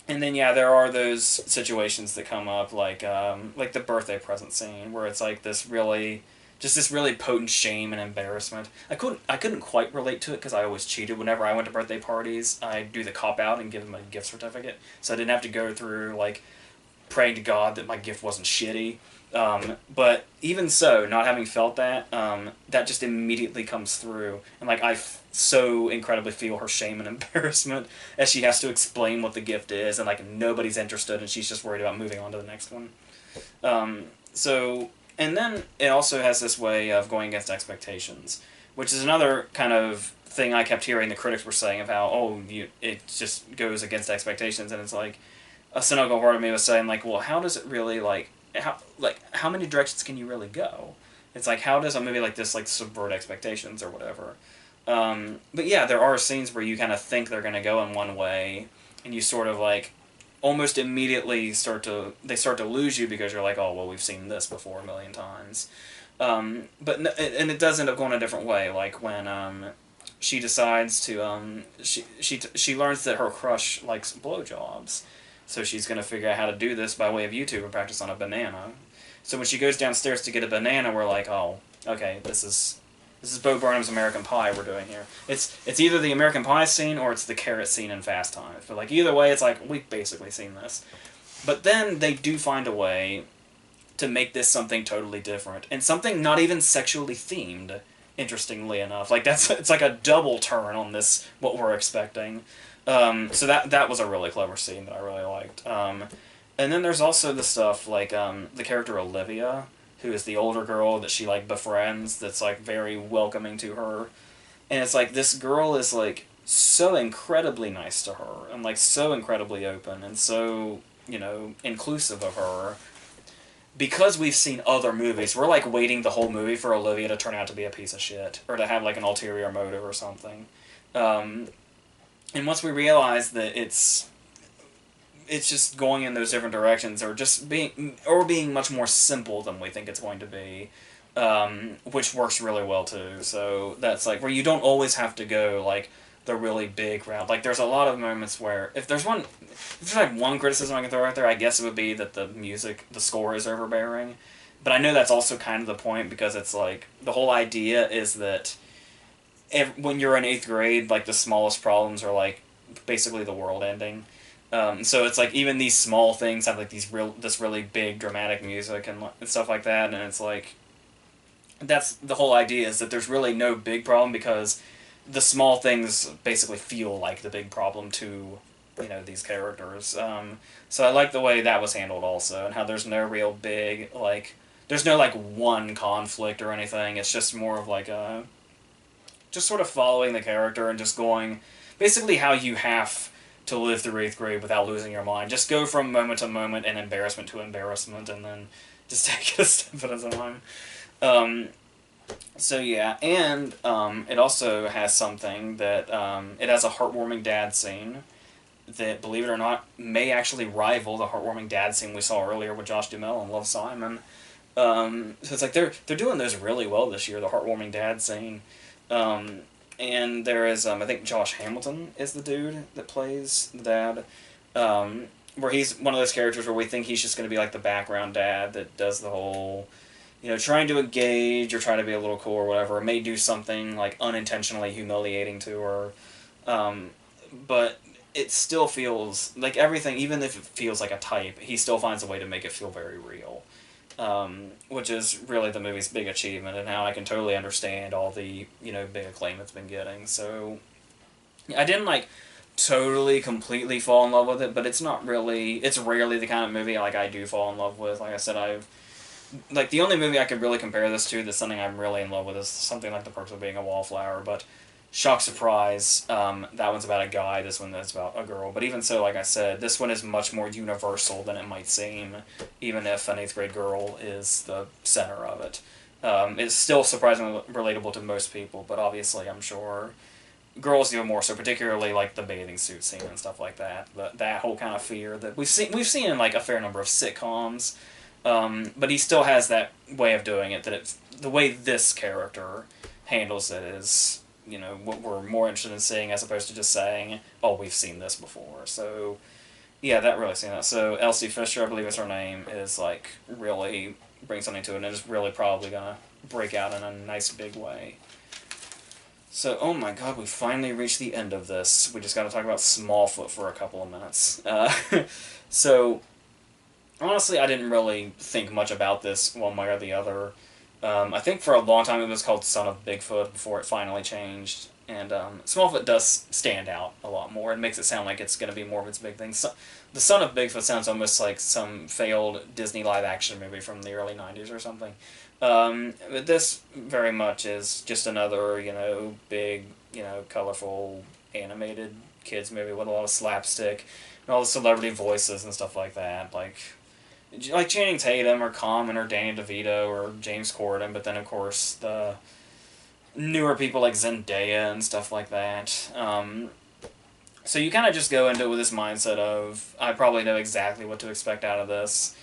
then, yeah, there are those situations that come up, like the birthday present scene, where it's like this really potent shame and embarrassment. I couldn't quite relate to it, because I always cheated. Whenever I went to birthday parties, I'd do the cop-out and give them a gift certificate, so I didn't have to go through, like, praying to God that my gift wasn't shitty. But even so, not having felt that, that just immediately comes through, and, like, I so incredibly feel her shame and embarrassment as she has to explain what the gift is, and, like, nobody's interested, and she's just worried about moving on to the next one. And then it also has this way of going against expectations, which is another kind of thing I kept hearing the critics were saying of how, it just goes against expectations, and it's like, a cynical part of me was saying, like, well, how does it really, how many directions can you really go? It's like, how does a movie like this, like, subvert expectations or whatever? But yeah, there are scenes where you kind of think they're going to go in one way, and you sort of, like, almost immediately start to lose you, because you're like, oh, well, we've seen this before a million times. And it does end up going a different way, like when she decides to, she learns that her crush likes blowjobs, so she's going to figure out how to do this by way of YouTube and practice on a banana. So when she goes downstairs to get a banana, we're like, oh, okay, this is Bo Burnham's American Pie we're doing here. It's either the American Pie scene or it's the carrot scene in Fast Times. But, like, either way, it's like, we've basically seen this. But then they do find a way to make this something totally different. And something not even sexually themed, interestingly enough. Like, it's like a double turn on this, what we're expecting. So that was a really clever scene that I really liked. And then there's also the stuff, like, the character Olivia, who is the older girl that she, like, befriends, that's, like, very welcoming to her. And it's like, this girl is, like, so incredibly nice to her, and, like, so incredibly open, and so, you know, inclusive of her. Because we've seen other movies, we're, like, waiting the whole movie for Olivia to turn out to be a piece of shit, or to have, like, an ulterior motive or something. And once we realize that it's just going in those different directions, or just being much more simple than we think it's going to be, which works really well too. So that's like where you don't always have to go like the really big route. Like there's a lot of moments where if there's like one criticism I can throw out there, I guess it would be that the score is overbearing. But I know that's also kind of the point, because it's like the whole idea is that when you're in 8th grade, like the smallest problems are like basically the world ending. So it's like even these small things have like this really big dramatic music and stuff like that, and it's like that's the whole idea, is that there's really no big problem because the small things basically feel like the big problem to, you know, these characters. So I like the way that was handled also, and how there's no real big like there's no like one conflict or anything. It's just more of like just sort of following the character and just going basically how you have to live through 8th grade without losing your mind. Just go from moment to moment and embarrassment to embarrassment, and then just take it a step at a time. So yeah, and it also has something that it has a heartwarming dad scene that, believe it or not, may actually rival the heartwarming dad scene we saw earlier with Josh Duhamel and Love, Simon. So it's like they're doing those really well this year, the heartwarming dad scene. And there is, I think Josh Hamilton is the dude that plays the dad, where he's one of those characters where we think he's just going to be like the background dad that does the whole, you know, trying to engage or trying to be a little cool or whatever, or may do something like unintentionally humiliating to her, but it still feels like everything, even if it feels like a type, he still finds a way to make it feel very real. Which is really the movie's big achievement, and how I can totally understand all the, you know, big acclaim it's been getting. So I didn't like totally completely fall in love with it, but it's rarely the kind of movie like I do fall in love with. Like I said, like the only movie I could really compare this to that's something I'm really in love with is something like The Perks of Being a Wallflower, but shock surprise, that one's about a guy, this one is about a girl. But even so, like I said, this one is much more universal than it might seem, even if an 8th grade girl is the center of it. It's still surprisingly relatable to most people, but obviously I'm sure girls even more so, particularly like the bathing suit scene and stuff like that. That whole kind of fear that we've seen in like a fair number of sitcoms, but he still has that way of doing it, that the way this character handles it is, you know, what we're more interested in seeing, as opposed to just saying, oh, we've seen this before. So yeah, that really seen that. So Elsie Fisher, I believe is her name, is like really brings something to it, and is really probably gonna break out in a nice big way. So, oh my god, we finally reached the end of this. We just gotta talk about Smallfoot for a couple of minutes. So honestly, I didn't really think much about this one way or the other. I think for a long time it was called Son of Bigfoot before it finally changed. And Smallfoot does stand out a lot more. It makes it sound like it's going to be more of its big thing. So, the Son of Bigfoot sounds almost like some failed Disney live-action movie from the early 90s or something. But this very much is just another, you know, big, you know, colorful, animated kids movie with a lot of slapstick and all the celebrity voices and stuff like that. Like Channing Tatum or Common or Danny DeVito or James Corden, but then of course the newer people like Zendaya and stuff like that. So you kind of just go into it with this mindset of, I probably know exactly what to expect out of this,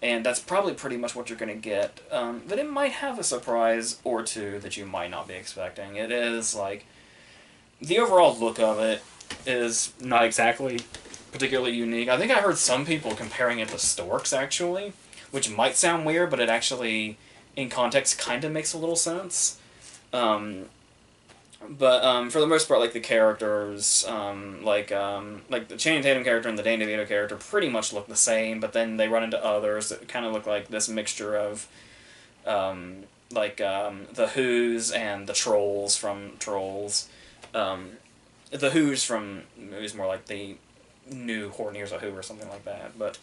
and that's probably pretty much what you're going to get. But it might have a surprise or two that you might not be expecting. It is like, the overall look of it is not exactly particularly unique. I think I heard some people comparing it to Storks, actually, which might sound weird, but it actually, in context, kind of makes a little sense. But for the most part, like the characters, like the Channing Tatum character and the Danny DeVito character, pretty much look the same. But then they run into others that kind of look like this mixture of um, the Who's and the Trolls from Trolls. Um, the Who's from movies more like the new Horton Hears a Who or something like that. But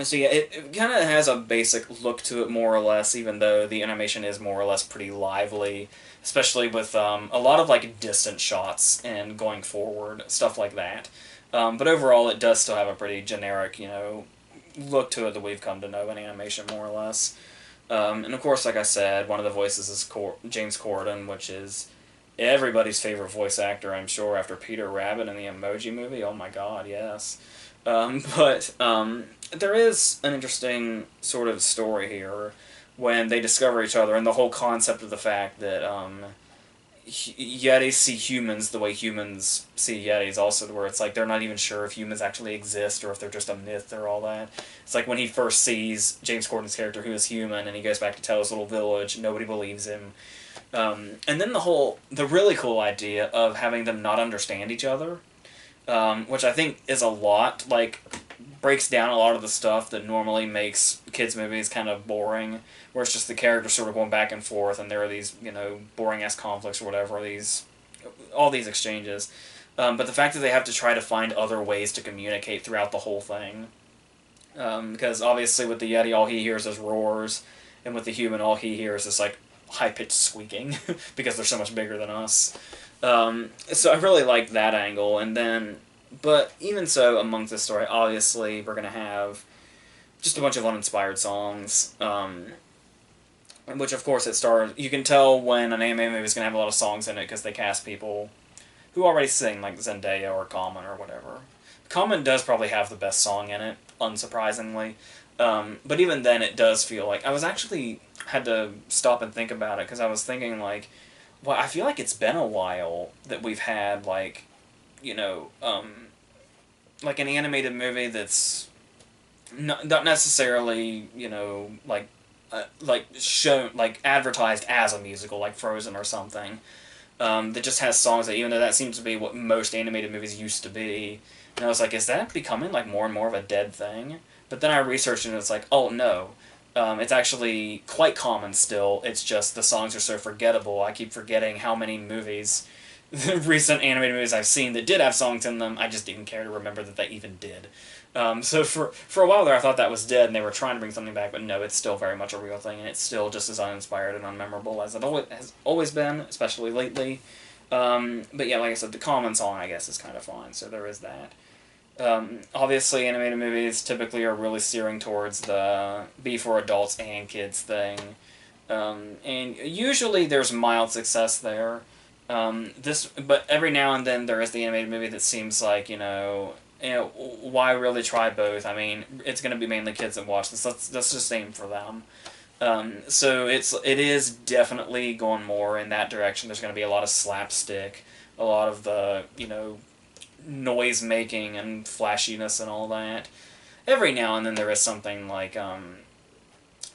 so yeah, it kind of has a basic look to it more or less, even though the animation is more or less pretty lively, especially with a lot of like distant shots and going forward stuff like that. But overall, it does still have a pretty generic, look to it that we've come to know in animation more or less. And of course, like I said, one of the voices is James Corden, which is everybody's favorite voice actor, I'm sure, after Peter Rabbit in the Emoji Movie. Oh my God, yes. But there is an interesting sort of story here when they discover each other, and the whole concept of the fact that Yetis see humans the way humans see Yetis, also, where it's like they're not even sure if humans actually exist or if they're just a myth or all that. It's like when he first sees James Corden's character, who is human, and he goes back to tell his little village, nobody believes him. And then the really cool idea of having them not understand each other, which I think is a lot, like, breaks down a lot of the stuff that normally makes kids' movies kind of boring, where it's just the characters sort of going back and forth, and there are these, boring-ass conflicts or whatever, all these exchanges. But the fact that they have to try to find other ways to communicate throughout the whole thing, because obviously with the Yeti, all he hears is roars, and with the human, all he hears is, like, high-pitched squeaking, because they're so much bigger than us. So I really like that angle, and then, but even so, amongst this story, obviously we're going to have just a bunch of uninspired songs, which of course you can tell when an anime movie is going to have a lot of songs in it because they cast people who already sing, like Zendaya or Common or whatever. Common does probably have the best song in it, unsurprisingly, but even then it does feel like, I was actually, had to stop and think about it, because I was thinking like, well, I feel like it's been a while that we've had, like, like an animated movie that's not necessarily, like shown, like advertised as a musical, like Frozen or something, that just has songs that, even though that seems to be what most animated movies used to be, and I was like, is that becoming like more and more of a dead thing? But then I researched it and it's like, oh no, it's actually quite common still. It's just the songs are so forgettable. I keep forgetting how many movies, recent animated movies I've seen that did have songs in them. I just didn't care to remember that they even did. So for a while there, I thought that was dead, and they were trying to bring something back. But no, it's still very much a real thing, and it's still just as uninspired and unmemorable as it has always been, especially lately. But yeah, like I said, the common song, I guess, is kind of fine. So there is that. Obviously, animated movies typically are really steering towards the be for adults and kids thing. And usually there's mild success there. But every now and then there is the animated movie that seems like, why really try both? I mean, it's going to be mainly kids that watch this. Let's just aim for them. So it is definitely going more in that direction. There's going to be a lot of slapstick, a lot of the, noise making and flashiness and all that. Every now and then there is something like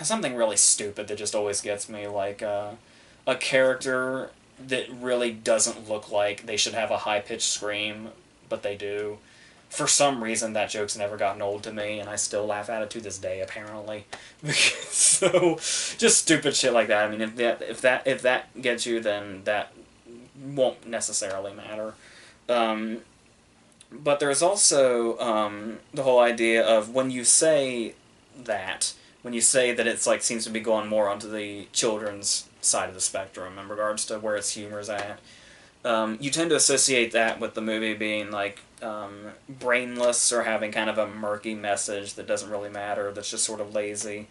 something really stupid that just always gets me, like a character that really doesn't look like they should have a high pitched scream, but they do. For some reason, that joke's never gotten old to me, and I still laugh at it to this day, apparently. So, just stupid shit like that. I mean, if that gets you, then that won't necessarily matter. But there's also the whole idea of when you say that it's like seems to be going more onto the children's side of the spectrum in regards to where its humor's at. You tend to associate that with the movie being like brainless or having kind of a murky message that doesn't really matter, that's just sort of lazy.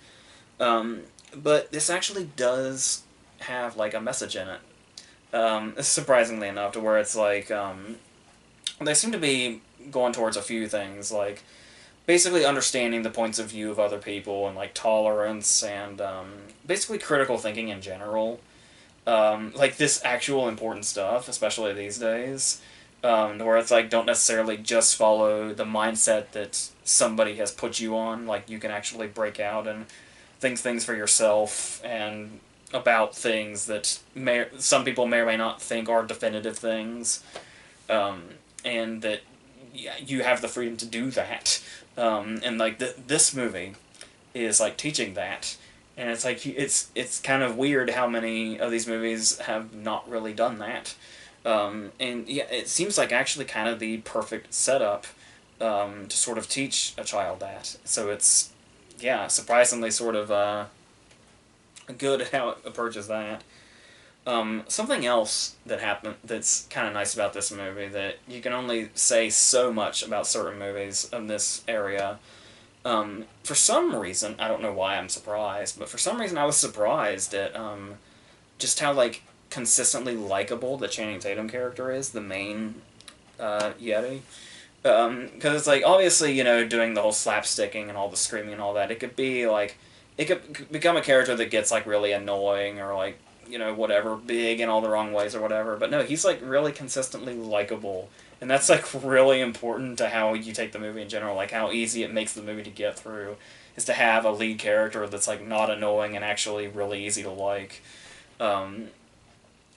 But this actually does have like a message in it, surprisingly enough, to where it's like they seem to be going towards a few things, like basically understanding the points of view of other people and like tolerance and basically critical thinking in general. Like this actual important stuff, especially these days, where it's like don't necessarily just follow the mindset that somebody has put you on. Like you can actually break out and think things for yourself and about things that some people may or may not think are definitive things, and that you have the freedom to do that. And like this movie is like teaching that, and it's like it's kind of weird how many of these movies have not really done that. And yeah, it seems like actually kind of the perfect setup to sort of teach a child that. So it's, yeah, surprisingly sort of good at how it approaches that. Something else that happened that's kind of nice about this movie, that you can only say so much about certain movies of this area. For some reason, I don't know why I'm surprised, but for some reason I was surprised at just how like consistently likable the Channing Tatum character is, the main Yeti. Because it's like, obviously, you know, doing the whole slapsticking and all the screaming and all that, it could be like, it could become a character that gets like really annoying or like, you know, whatever, big in all the wrong ways or whatever. But no, he's like really consistently likable. And that's like really important to how you take the movie in general, like how easy it makes the movie to get through, is to have a lead character that's like not annoying and actually really easy to like. Um,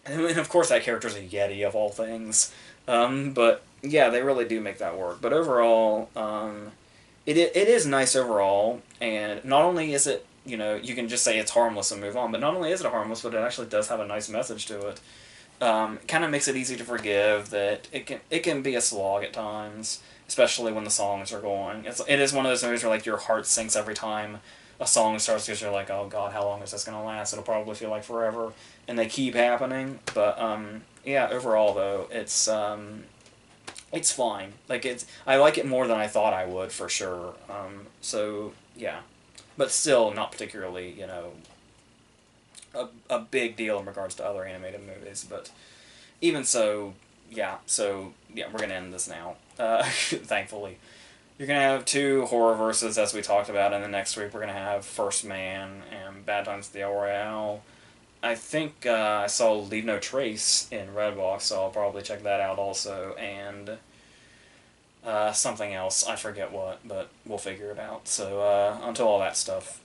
and of course that character's a Yeti of all things. But yeah, they really do make that work. But overall, it is nice overall, and not only is it, you know, you can just say it's harmless and move on, but not only is it harmless, but it actually does have a nice message to it. Kind of makes it easy to forgive that it can be a slog at times, especially when the songs are going. It is one of those movies where like your heart sinks every time a song starts, because you're like, oh god, how long is this gonna last? It'll probably feel like forever, and they keep happening. But yeah, overall though, it's fine. Like I like it more than I thought I would for sure. So yeah, but still not particularly, you know, a big deal in regards to other animated movies. But even so, yeah. So yeah, we're gonna end this now. Thankfully, you're gonna have two horror verses as we talked about, and then next week we're gonna have First Man and Bad Times at the El Royale. I think I saw Leave No Trace in Redbox, so I'll probably check that out also, and something else. I forget what, but we'll figure it out. So until all that stuff